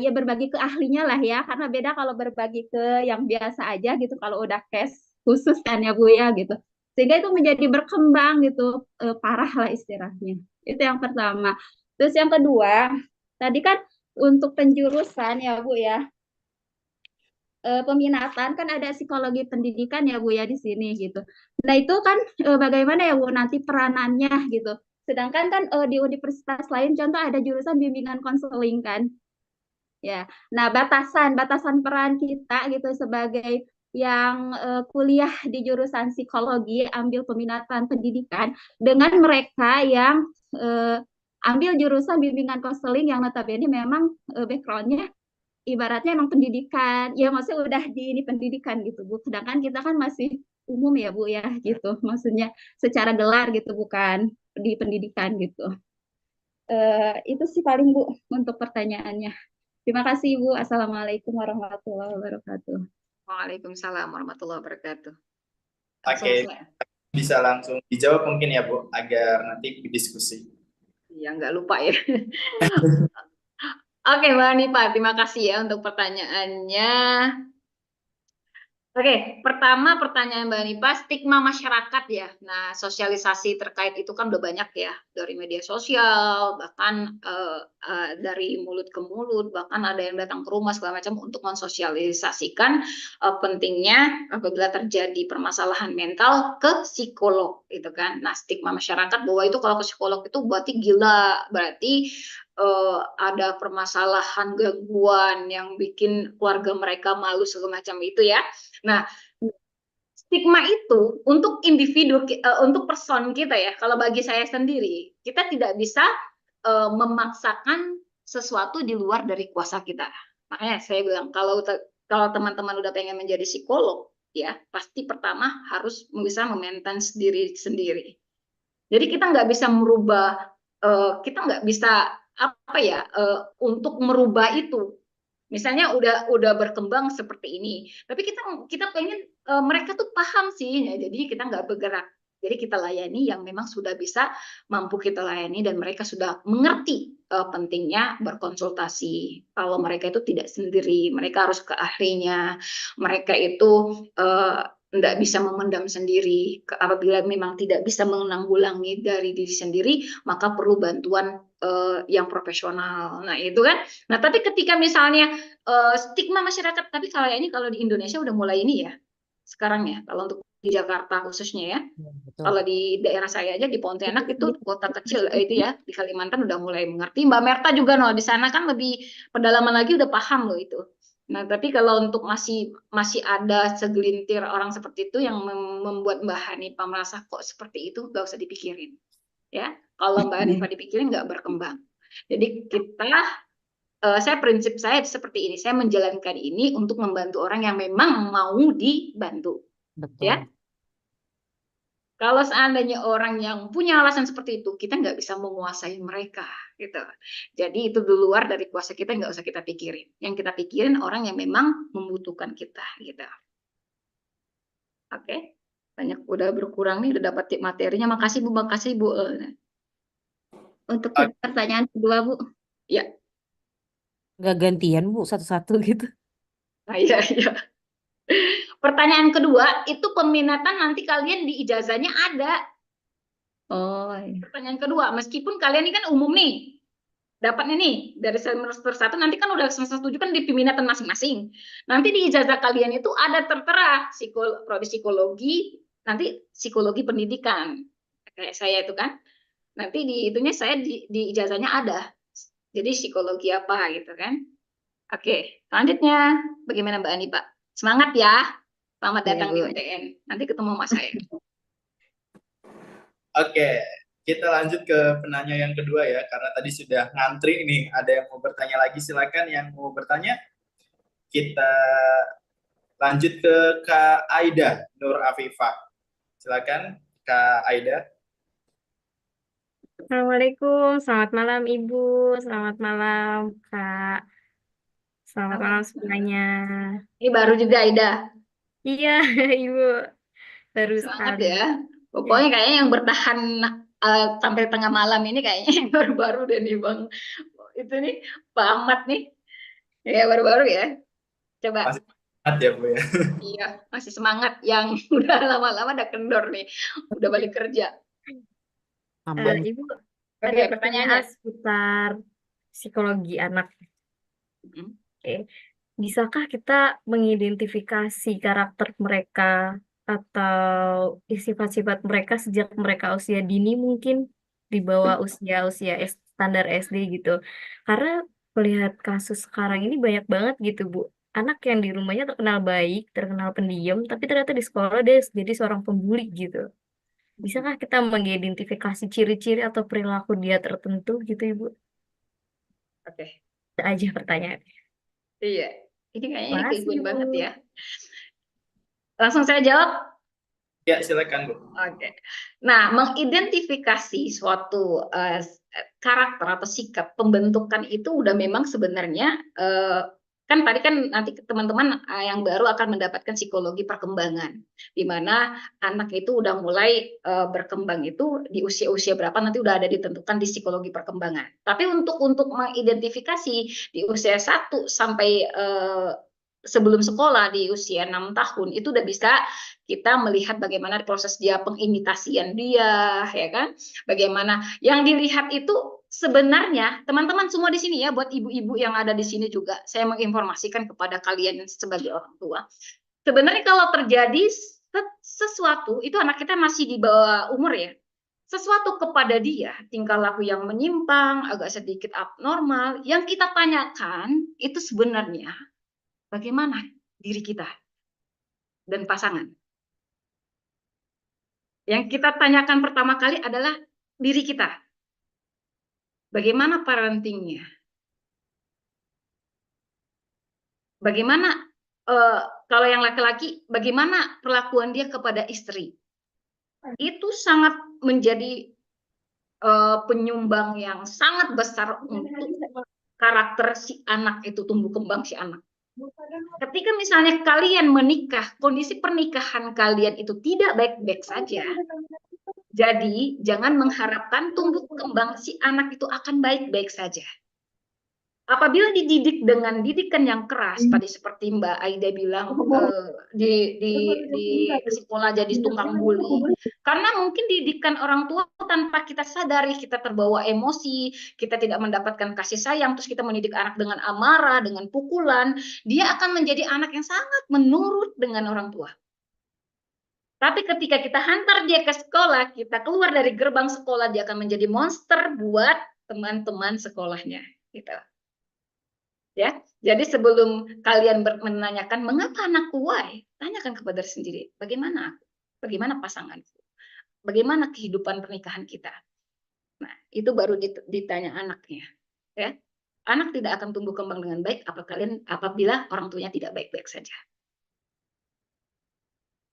ya berbagi ke ahlinya lah ya, karena beda kalau berbagi ke yang biasa aja gitu kalau udah case khusus kan ya Bu ya gitu, sehingga itu menjadi berkembang gitu parah lah istilahnya. Itu yang pertama. Terus yang kedua, tadi kan untuk penjurusan ya Bu ya, peminatan kan ada psikologi pendidikan ya Bu ya di sini gitu. Nah itu kan bagaimana ya Bu nanti peranannya gitu. Sedangkan kan di universitas lain contoh ada jurusan bimbingan konseling kan. Ya. Nah, batasan peran kita gitu sebagai yang kuliah di jurusan psikologi, ambil peminatan pendidikan dengan mereka yang ambil jurusan bimbingan konseling yang notabene memang backgroundnya ibaratnya emang pendidikan, ya maksudnya udah di ini pendidikan gitu Bu. Sedangkan kita kan masih umum ya Bu ya gitu, maksudnya secara gelar gitu bukan di pendidikan gitu. Itu sih paling Bu untuk pertanyaannya. Terima kasih Ibu. Assalamualaikum warahmatullahi wabarakatuh. Waalaikumsalam warahmatullahi wabarakatuh. Oke, bisa langsung dijawab mungkin ya Bu, agar nanti diskusi. Iya, nggak lupa ya. Oke, Mbak Anipa, terima kasih ya untuk pertanyaannya. Oke, pertama pertanyaan Mbak Anipa, stigma masyarakat ya. Nah, sosialisasi terkait itu kan udah banyak ya, dari media sosial, bahkan dari mulut ke mulut, bahkan ada yang datang ke rumah segala macam untuk mensosialisasikan pentingnya apabila terjadi permasalahan mental ke psikolog, gitu kan. Nah, stigma masyarakat bahwa itu kalau ke psikolog itu berarti gila, berarti ada permasalahan gangguan yang bikin keluarga mereka malu segala macam itu ya. Nah, stigma itu untuk individu, untuk person kita ya. Kalau bagi saya sendiri, kita tidak bisa memaksakan sesuatu di luar dari kuasa kita. Makanya saya bilang kalau teman-teman udah pengen menjadi psikolog, ya pasti pertama harus bisa memaintain diri sendiri. Jadi kita nggak bisa merubah, kita nggak bisa apa ya untuk merubah itu. Misalnya udah berkembang seperti ini, tapi kita pengen mereka tuh paham sih, ya, jadi kita nggak bergerak. Jadi kita layani yang memang sudah bisa mampu kita layani dan mereka sudah mengerti pentingnya berkonsultasi. Kalau mereka itu tidak sendiri, mereka harus ke ahlinya. Mereka itu tidak bisa memendam sendiri. Apabila memang tidak bisa menanggulangi dari diri sendiri, maka perlu bantuan yang profesional. Nah itu kan. Nah tapi ketika misalnya stigma masyarakat, tapi kalau ini kalau di Indonesia udah mulai ini ya sekarang ya, kalau untuk di Jakarta khususnya ya. Ya, betul. Kalau di daerah saya aja di Pontianak itu kota kecil itu ya, di Kalimantan udah mulai mengerti. Mbak Merta juga di sana kan lebih pedalaman lagi udah paham loh itu. Nah, tapi kalau untuk masih ada segelintir orang seperti itu yang membuat Mbak Hanifah merasa kok seperti itu, nggak usah dipikirin. Ya, kalau Mbak Hanifah dipikirin nggak berkembang. Jadi saya prinsip saya seperti ini, saya menjalankan ini untuk membantu orang yang memang mau dibantu. Betul. Ya, kalau seandainya orang yang punya alasan seperti itu, kita nggak bisa menguasai mereka, gitu. Jadi itu di luar dari kuasa kita, nggak usah kita pikirin. Yang kita pikirin orang yang memang membutuhkan kita, gitu. Oke, banyak udah berkurang nih, udah dapat materinya. Makasih Bu. Untuk pertanyaan kedua, Bu. Ya, Nggak gantian Bu satu-satu gitu. nah, iya. Pertanyaan kedua, itu peminatan nanti kalian di ijazahnya ada. Oh, iya. Pertanyaan kedua, meskipun kalian ini kan umum nih, dapatnya nih dari semester 1 nanti kan udah semester 7 kan di peminatan masing-masing. Nanti di ijazah kalian itu ada tertera prodi psikologi, nanti psikologi pendidikan. Kayak saya itu kan. Nanti di itunya saya di ijazahnya ada. Jadi psikologi apa gitu kan. Oke, selanjutnya bagaimana Mbak Ani, Pak? Semangat ya. Selamat datang di UTN. Nanti ketemu Mas saya. Oke, kita lanjut ke penanya yang kedua ya, karena tadi sudah ngantri nih. Ada yang mau bertanya lagi, silakan yang mau bertanya. Kita lanjut ke Kak Aida Nur Afifah. Silakan Kak Aida. Assalamualaikum, selamat malam Ibu, selamat malam Kak, selamat malam semuanya. Ini baru juga Aida. Iya Ibu, baru Semangat sekali. ya. Pokoknya kayaknya yang bertahan sampai tengah malam ini kayaknya yang baru-baru deh nih Bang. Itu nih Pak Ahmad nih. Ya baru-baru ya. Coba. Masih semangat ya Bu ya. Iya, masih semangat. Yang udah lama-lama udah kendor nih. Udah balik kerja. Ibu, ada Oke, pertanyaan seputar psikologi anak. Oke. Bisakah kita mengidentifikasi karakter mereka atau sifat-sifat mereka sejak mereka usia dini mungkin di bawah usia standar SD gitu? Karena melihat kasus sekarang ini banyak banget gitu Bu. Anak yang di rumahnya terkenal baik, terkenal pendiam, tapi ternyata di sekolah dia jadi seorang pembuli gitu. Bisakah kita mengidentifikasi ciri-ciri atau perilaku dia tertentu gitu Ibu? Oke. Itu aja pertanyaannya. Iya. Ini kayaknya Makasih, keibuan Bu. banget ya. Langsung saya jawab. Ya, silakan Bu. Oke. Nah, mengidentifikasi suatu karakter atau sikap pembentukan itu udah memang sebenarnya kan tadi kan nanti teman-teman yang baru akan mendapatkan psikologi perkembangan, di mana anak itu udah mulai berkembang itu di usia-usia berapa nanti udah ada ditentukan di psikologi perkembangan. Tapi untuk mengidentifikasi di usia 1 sampai sebelum sekolah di usia 6 tahun itu udah bisa kita melihat bagaimana proses dia pengimitasian dia, ya kan? Bagaimana yang dilihat itu sebenarnya teman-teman semua di sini ya, buat ibu-ibu yang ada di sini juga, saya menginformasikan kepada kalian sebagai orang tua. Sebenarnya kalau terjadi sesuatu itu anak kita masih di bawah umur ya. Sesuatu kepada dia, tingkah laku yang menyimpang, agak sedikit abnormal, yang kita tanyakan itu sebenarnya bagaimana diri kita dan pasangan. Yang kita tanyakan pertama kali adalah diri kita. Bagaimana parentingnya? Bagaimana kalau yang laki-laki, bagaimana perlakuan dia kepada istri? Itu sangat menjadi penyumbang yang sangat besar untuk karakter si anak itu, tumbuh kembang si anak. Ketika misalnya kalian menikah, kondisi pernikahan kalian itu tidak baik-baik saja, jadi jangan mengharapkan tumbuh kembang si anak itu akan baik-baik saja. Apabila dididik dengan didikan yang keras, tadi seperti Mbak Aida bilang di sekolah jadi tukang bully, karena mungkin didikan orang tua tanpa kita sadari, kita terbawa emosi, kita tidak mendapatkan kasih sayang, terus kita mendidik anak dengan amarah, dengan pukulan, dia akan menjadi anak yang sangat menurut dengan orang tua. Tapi ketika kita hantar dia ke sekolah, kita keluar dari gerbang sekolah, dia akan menjadi monster buat teman-teman sekolahnya. Gitu. Ya, jadi sebelum kalian menanyakan mengapa anakku why, tanyakan kepada diri sendiri, bagaimana pasanganku, bagaimana kehidupan pernikahan kita. Nah, itu baru ditanya anaknya. Ya, anak tidak akan tumbuh kembang dengan baik apabila orang tuanya tidak baik-baik saja.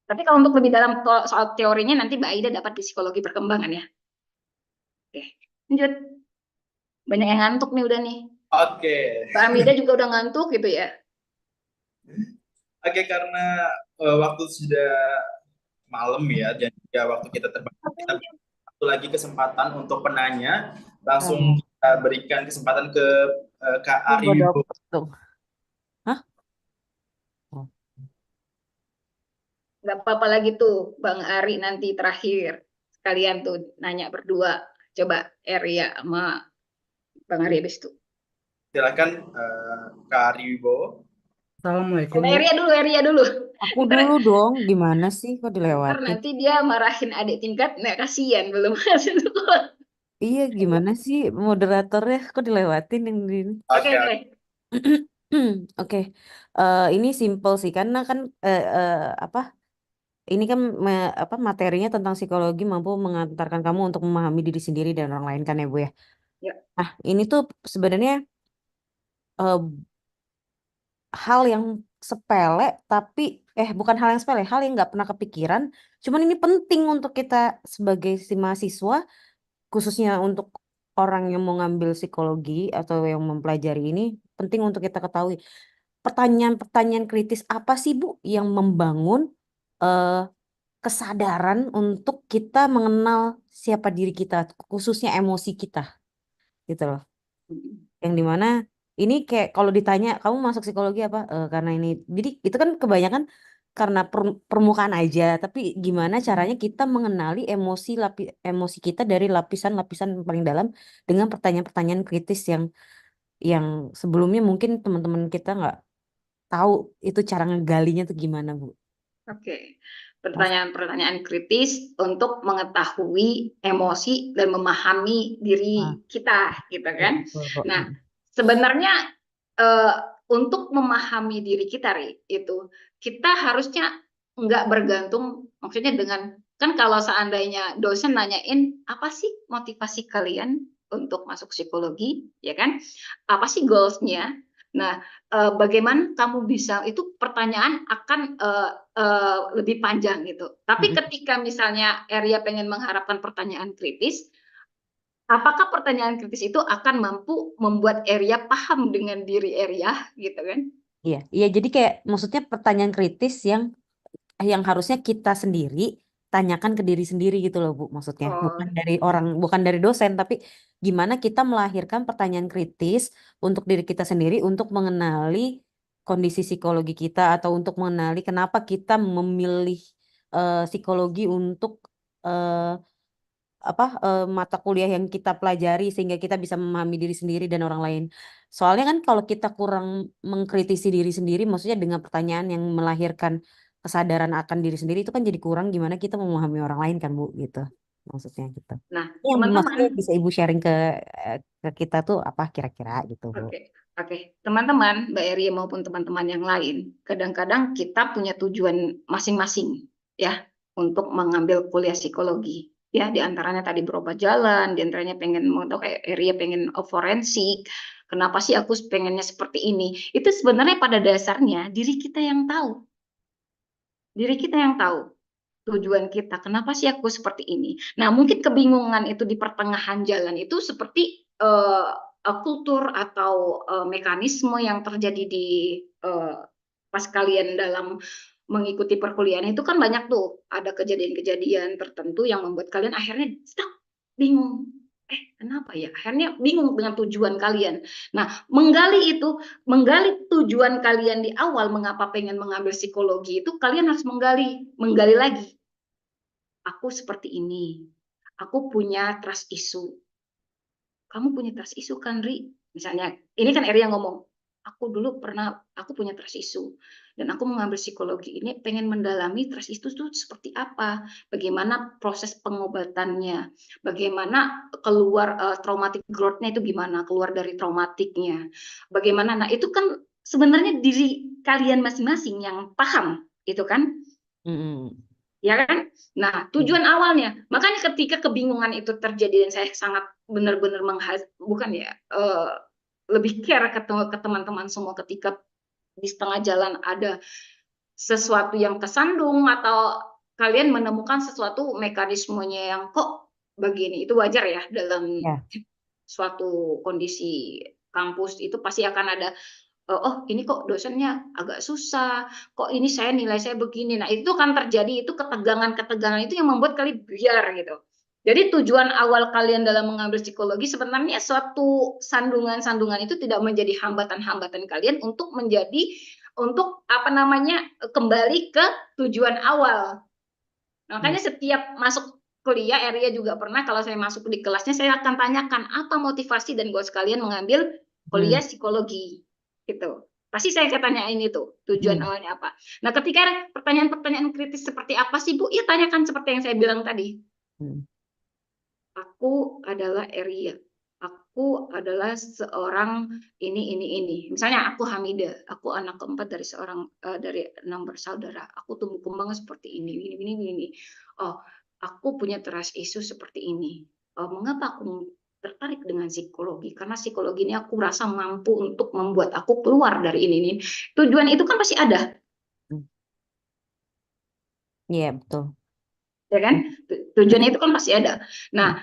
Tapi kalau untuk lebih dalam soal teorinya nanti Mbak Aida dapat di psikologi perkembangan ya. Oke, lanjut. Banyak yang ngantuk nih udah nih. Oke. Mbak Amida juga udah ngantuk gitu ya. Oke, karena waktu sudah malam ya, dan juga waktu kita terbatas, kita satu lagi kesempatan untuk penanya. Langsung kita berikan kesempatan ke Kak Ari Wibowo. Hah? Nggak apa-apa lagi tuh Bang Ari nanti terakhir. Sekalian tuh nanya berdua. Coba Eria sama Bang Ari habis itu. Silakan Kak Ari Wibowo. Assalamualaikum. Eria dulu. Aku dulu dong, gimana sih kok Ntar dilewatin? nanti dia marahin adik tingkat, nah kasihan belum masuk sekolah. Iya, gimana sih moderatornya kok dilewatin yang di ini? Oke. Oke, ini simple sih karena kan ini kan materinya tentang psikologi mampu mengantarkan kamu untuk memahami diri sendiri dan orang lain kan ya Bu ya. Ya. Nah ini tuh sebenarnya hal yang sepele tapi bukan hal yang sepele, hal yang nggak pernah kepikiran. Cuman ini penting untuk kita sebagai si mahasiswa, khususnya untuk orang yang mau ngambil psikologi atau yang mempelajari ini, penting untuk kita ketahui pertanyaan-pertanyaan kritis apa sih Bu yang membangun kesadaran untuk kita mengenal siapa diri kita, khususnya emosi kita, gitu loh. Yang dimana ini kayak kalau ditanya kamu masuk psikologi apa, karena ini, jadi itu kan kebanyakan karena permukaan aja, tapi gimana caranya kita mengenali emosi kita dari lapisan-lapisan paling dalam dengan pertanyaan-pertanyaan kritis yang sebelumnya mungkin teman-teman kita nggak tahu itu cara ngegalinya tuh gimana Bu. Oke. Pertanyaan-pertanyaan kritis untuk mengetahui emosi dan memahami diri kita, gitu kan? Nah, sebenarnya untuk memahami diri kita, itu kita harusnya nggak bergantung, maksudnya dengan kan kalau seandainya dosen nanyain apa sih motivasi kalian untuk masuk psikologi, ya kan? Apa sih goals-nya? Nah, bagaimana kamu bisa, itu pertanyaan akan lebih panjang gitu. Tapi ketika misalnya Eria pengen mengharapkan pertanyaan kritis, apakah pertanyaan kritis itu akan mampu membuat Eria paham dengan diri Eria gitu kan? Iya, jadi kayak maksudnya pertanyaan kritis yang harusnya kita sendiri tanyakan ke diri sendiri gitu loh Bu, maksudnya bukan dari dosen, tapi gimana kita melahirkan pertanyaan kritis untuk diri kita sendiri untuk mengenali kondisi psikologi kita atau untuk mengenali kenapa kita memilih psikologi untuk mata kuliah yang kita pelajari sehingga kita bisa memahami diri sendiri dan orang lain. Soalnya kan kalau kita kurang mengkritisi diri sendiri, maksudnya dengan pertanyaan yang melahirkan kesadaran akan diri sendiri, itu kan jadi kurang gimana kita memahami orang lain kan Bu, gitu. Maksudnya gitu. Nah, Maksudnya teman-teman, bisa Ibu sharing ke kita tuh apa kira-kira gitu Bu. Oke. Teman-teman, Mbak Eri maupun teman-teman yang lain, kadang-kadang kita punya tujuan masing-masing ya untuk mengambil kuliah psikologi. Ya, diantaranya tadi berobat jalan, diantaranya pengen mau tahu kayak Eri pengen forensik. Kenapa sih aku pengennya seperti ini? Itu sebenarnya pada dasarnya diri kita yang tahu. Diri kita yang tahu tujuan kita. Kenapa sih aku seperti ini? Nah, mungkin kebingungan itu di pertengahan jalan itu seperti kultur atau mekanisme yang terjadi di pas kalian dalam mengikuti perkuliahan itu kan banyak tuh, ada kejadian-kejadian tertentu yang membuat kalian akhirnya stuck, bingung. Kenapa ya? Akhirnya bingung dengan tujuan kalian. Nah, menggali tujuan kalian di awal, mengapa pengen mengambil psikologi itu, kalian harus menggali lagi. Aku seperti ini. Aku punya trust issue. Kamu punya trust issue kan, Ri? Misalnya, ini kan Eri yang ngomong. aku punya trust issue dan aku mengambil psikologi ini pengen mendalami trust issue itu seperti apa, bagaimana proses pengobatannya, bagaimana keluar traumatic growth-nya itu gimana, keluar dari traumatiknya, bagaimana. Nah, itu kan sebenarnya diri kalian masing-masing yang paham, itu kan? Mm-mm. Ya kan? Nah, tujuan awalnya, makanya ketika kebingungan itu terjadi dan saya sangat benar-benar lebih care ke teman-teman semua ketika di setengah jalan ada sesuatu yang kesandung atau kalian menemukan sesuatu mekanismenya yang kok begini, itu wajar ya dalam Ya. suatu kondisi kampus itu pasti akan ada oh ini kok dosennya agak susah, kok ini nilai saya begini. Nah itu kan terjadi, itu ketegangan itu yang membuat kalian biar gitu. Jadi tujuan awal kalian dalam mengambil psikologi sebenarnya suatu sandungan-sandungan itu tidak menjadi hambatan-hambatan kalian untuk kembali ke tujuan awal. Makanya setiap masuk kuliah, Area juga pernah kalau saya masuk di kelasnya saya akan tanyakan apa motivasi dan goals kalian mengambil kuliah psikologi gitu. Pasti saya tanyain itu tujuan awalnya apa. Nah, ketika pertanyaan-pertanyaan kritis seperti apa sih Bu? Ya tanyakan seperti yang saya bilang tadi. Aku adalah Area. Aku adalah seorang ini. Misalnya aku Hamida, aku anak keempat dari 6 bersaudara. Aku tumbuh kembang seperti ini. Oh, aku punya trust issue seperti ini. Mengapa aku tertarik dengan psikologi? Karena psikologi ini aku rasa mampu untuk membuat aku keluar dari ini. Tujuan itu kan pasti ada. Iya, betul. Ya kan? Tujuan itu kan pasti ada. Nah,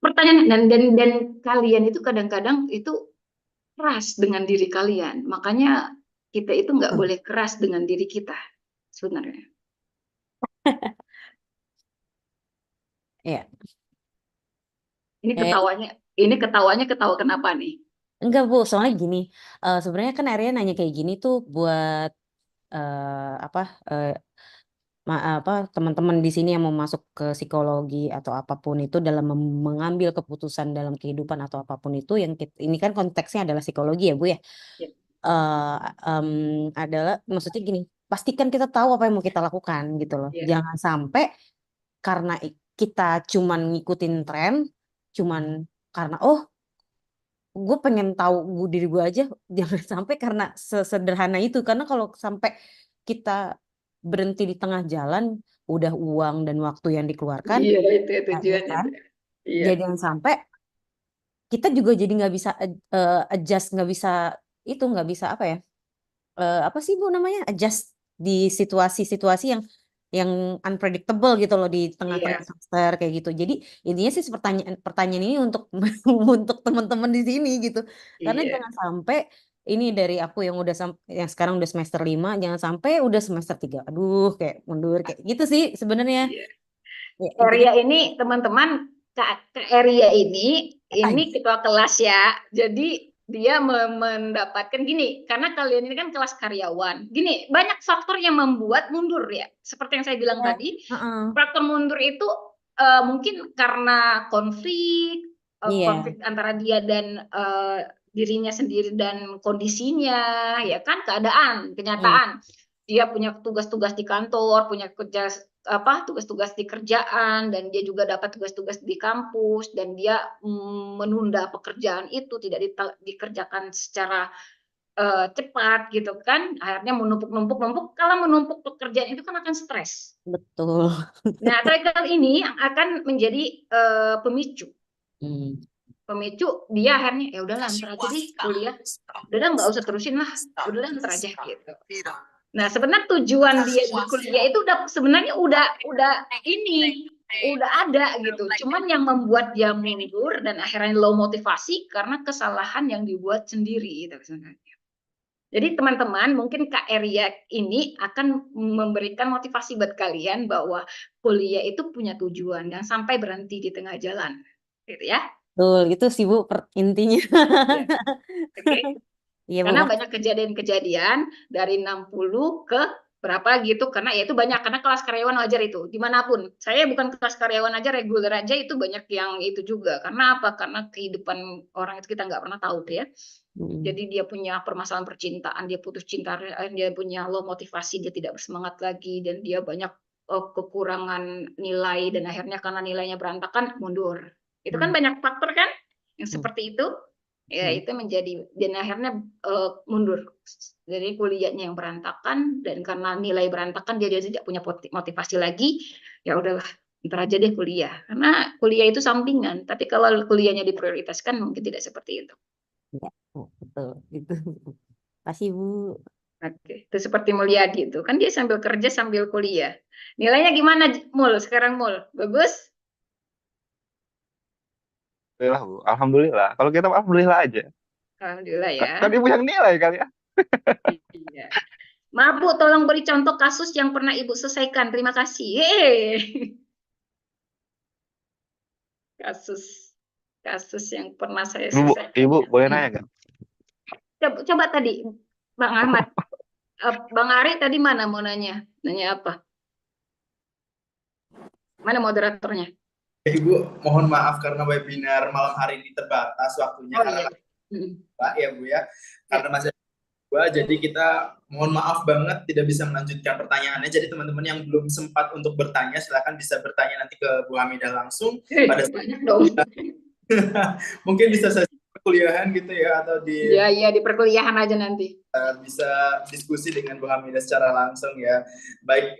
pertanyaan dan kalian itu kadang-kadang itu keras dengan diri kalian. Makanya kita itu nggak boleh keras dengan diri kita sebenarnya. Iya. Ini ketawanya ketawa kenapa nih? Enggak Bu, soalnya gini, sebenarnya kan Arya nanya kayak gini tuh buat teman-teman di sini yang mau masuk ke psikologi atau apapun itu dalam mengambil keputusan dalam kehidupan atau apapun itu yang ini kan konteksnya adalah psikologi ya Bu ya. Adalah maksudnya gini, pastikan kita tahu apa yang mau kita lakukan gitu loh. Jangan sampai karena kita cuman ngikutin tren, cuman karena gue pengen tahu diri gue aja, jangan sampai karena sesederhana itu. Karena kalau sampai kita berhenti di tengah jalan, udah uang dan waktu yang dikeluarkan, Iya, itu tujuannya. kan? Iya. Jadi jangan sampai kita juga jadi nggak bisa adjust, nggak bisa apa ya? Apa sih Bu namanya? Adjust di situasi-situasi yang unpredictable gitu loh di tengah-tengah semester kayak gitu. Jadi intinya sih pertanyaan ini untuk untuk teman-teman di sini gitu. Karena jangan sampai ini dari aku yang yang sekarang udah semester 5, jangan sampai udah semester 3. Aduh, kayak mundur kayak gitu sih sebenarnya. Ya, Area ini teman-teman, Kak Area ini ketua kelas ya. Jadi dia mendapatkan gini, karena kalian ini kan kelas karyawan. Gini, banyak faktor yang membuat mundur ya. Seperti yang saya bilang tadi, faktor mundur itu mungkin karena konflik antara dia dan dirinya sendiri dan kondisinya, ya kan, kenyataan. Dia punya tugas-tugas di kantor, punya tugas-tugas di kerjaan, dan dia juga dapat tugas-tugas di kampus, dan dia menunda pekerjaan itu, tidak dikerjakan secara cepat gitu kan, akhirnya menumpuk. Kalau menumpuk pekerjaan itu kan akan stres. Betul. Nah, cycle ini akan menjadi pemicu. Dia akhirnya ya udahlah ntar aja deh kuliah, udah nggak usah terusin lah, udahlah ntar aja gitu. Nah, sebenarnya tujuan dia di kuliah itu udah ada gitu. Cuman yang membuat dia mundur dan akhirnya low motivasi karena kesalahan yang dibuat sendiri gitu sebenarnya. Jadi teman-teman, mungkin Kak Area ini akan memberikan motivasi buat kalian bahwa kuliah itu punya tujuan, dan sampai berhenti di tengah jalan, gitu ya. Betul, itu sih Bu intinya. Oke. Iya, Karena Bu. banyak kejadian-kejadian dari 60 ke berapa gitu, karena ya itu banyak, karena kelas karyawan wajar itu dimanapun. Saya bukan kelas karyawan aja, reguler aja itu banyak yang itu juga. Karena apa? Karena kehidupan orang itu kita nggak pernah tahu ya. Mm. Jadi dia punya permasalahan percintaan, dia putus cinta, dia punya low motivasi, dia tidak bersemangat lagi, dan dia banyak kekurangan nilai, dan akhirnya karena nilainya berantakan mundur. Itu kan banyak faktor kan yang seperti itu. Ya, itu menjadi, dan akhirnya mundur. Jadi kuliahnya yang berantakan, dan karena nilai berantakan dia tidak punya motivasi lagi. Ya udahlah, ntar aja deh kuliah. Karena kuliah itu sampingan, tapi kalau kuliahnya diprioritaskan mungkin tidak seperti itu. Ya, betul itu. Kasih Bu. Oke, itu seperti Mulyadi itu kan dia sambil kerja sambil kuliah. Nilainya gimana Mul sekarang Mul? Bagus? Alhamdulillah, Bu. Alhamdulillah. Kalau kita alhamdulillah aja. Alhamdulillah ya. Kan Ibu yang nilai kali ya. Iya. Maaf Bu, tolong beri contoh kasus yang pernah Ibu selesaikan. Terima kasih. Yeay. Kasus yang pernah saya Ibu, selesaikan. Ibu boleh nanya nggak? Coba tadi Bang Ahmad. Bang Ari tadi mana mau nanya? Nanya apa? Mana moderatornya? Ibu, mohon maaf karena webinar malam hari ini terbatas waktunya Oh karena iya. Pak ya Bu ya. Karena masih ada dua, jadi kita mohon maaf banget tidak bisa melanjutkan pertanyaannya. Jadi teman-teman yang belum sempat untuk bertanya silakan bisa bertanya nanti ke Bu Hamidah langsung pada Banyak dong. mungkin bisa saja perkuliahan gitu ya, atau di Iya, di perkuliahan aja nanti. bisa diskusi dengan Bu Hamidah secara langsung ya. Baik,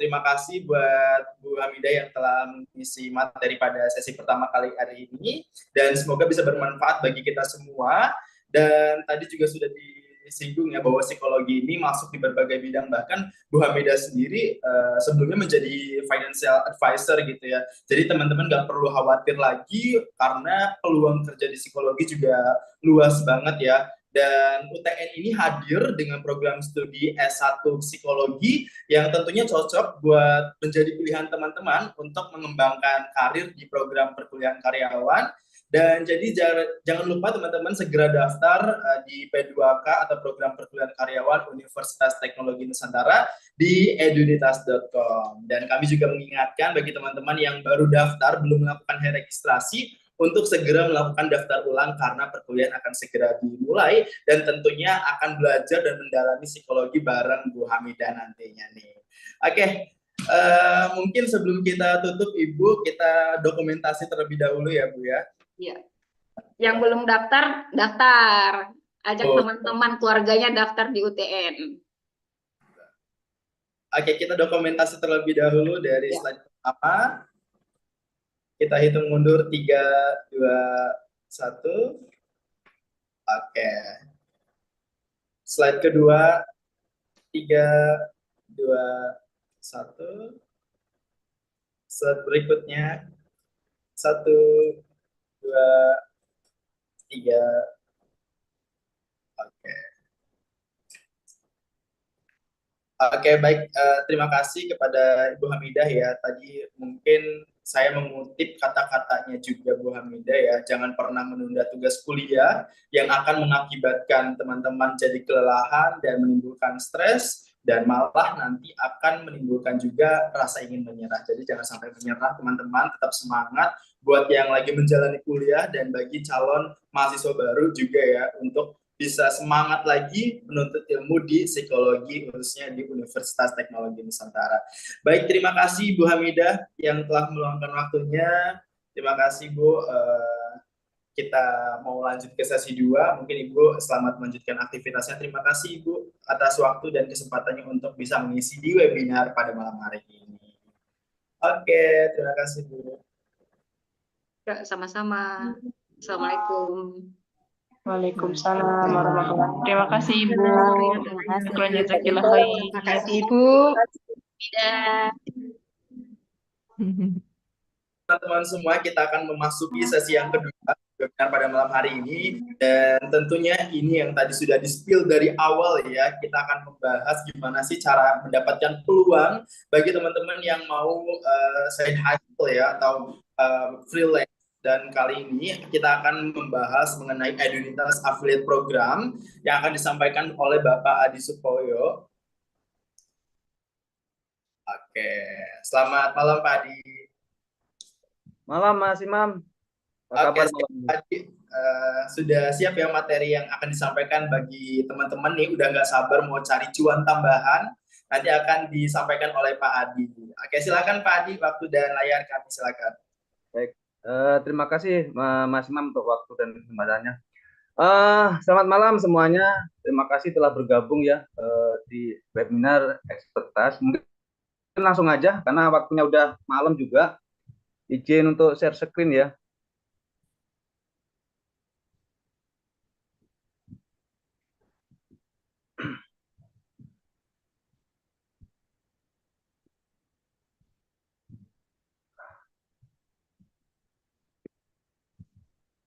terima kasih buat Bu Hamidah yang telah mengisi materi pada sesi pertama kali hari ini, dan semoga bisa bermanfaat bagi kita semua. Dan tadi juga sudah disinggung ya bahwa psikologi ini masuk di berbagai bidang, bahkan Bu Hamidah sendiri sebelumnya menjadi financial advisor gitu ya. Jadi teman-teman nggak perlu khawatir lagi karena peluang kerja di psikologi juga luas banget ya. Dan UTN ini hadir dengan program studi S1 Psikologi yang tentunya cocok buat menjadi pilihan teman-teman untuk mengembangkan karir di program perkuliahan karyawan. Dan jadi jangan lupa teman-teman segera daftar di P2K atau program perkuliahan karyawan Universitas Teknologi Nusantara di edunitas.com. Dan kami juga mengingatkan bagi teman-teman yang baru daftar belum melakukan registrasi untuk segera melakukan daftar ulang karena perkuliahan akan segera dimulai, dan tentunya akan belajar dan mendalami psikologi bareng Bu Hamidah nantinya nih. Oke, mungkin sebelum kita tutup Ibu, kita dokumentasi terlebih dahulu ya Bu ya. Iya. Yang belum daftar, daftar. Ajak teman-teman keluarganya daftar di UTN. Oke, kita dokumentasi terlebih dahulu dari slide pertama. Kita hitung mundur 3, 2, 1. Oke. Slide kedua 3, 2, 1. Slide berikutnya 1, 2, 3. Oke. Oke, baik. Terima kasih kepada Ibu Hamidah ya. Tadi mungkin saya mengutip kata-katanya juga Bu Hamidah ya, jangan pernah menunda tugas kuliah yang akan mengakibatkan teman-teman jadi kelelahan dan menimbulkan stres, dan malah nanti akan menimbulkan juga rasa ingin menyerah. Jadi jangan sampai menyerah teman-teman, tetap semangat buat yang lagi menjalani kuliah, dan bagi calon mahasiswa baru juga ya, untuk bisa semangat lagi menuntut ilmu di psikologi, khususnya di Universitas Teknologi Nusantara. Baik, terima kasih Bu Hamidah yang telah meluangkan waktunya. Terima kasih Bu. Kita mau lanjut ke sesi 2. Mungkin Ibu selamat melanjutkan aktivitasnya. Terima kasih Ibu atas waktu dan kesempatannya untuk bisa mengisi di webinar pada malam hari ini. Oke, terima kasih Bu. Sama-sama. Assalamualaikum. Waalaikumsalam warahmatullahi wabarakatuh. Terima kasih Ibu. Terima kasih. Terima kasih Ibu. Tidak. Teman-teman semua, kita akan memasuki sesi yang kedua webinar pada malam hari ini, dan tentunya ini yang tadi sudah di-spill dari awal ya, kita akan membahas gimana sih cara mendapatkan peluang bagi teman-teman yang mau side hustle ya, atau freelance. Dan kali ini kita akan membahas mengenai Edunitas Affiliate Program yang akan disampaikan oleh Bapak Adi Supoyo. Oke, selamat malam Pak Adi. Malam Mas Imam. Apa Oke, kabar siap, Malam? Pak Adi. Sudah siap ya materi yang akan disampaikan bagi teman-teman nih, udah nggak sabar mau cari cuan tambahan, nanti akan disampaikan oleh Pak Adi. Oke, silakan Pak Adi, waktu dan layar kami silakan. Baik, terima kasih Mas Imam untuk waktu dan kesempatannya. Selamat malam semuanya. Terima kasih telah bergabung ya di webinar Expertas. Mungkin langsung aja karena waktunya udah malam juga. Izin untuk share screen ya.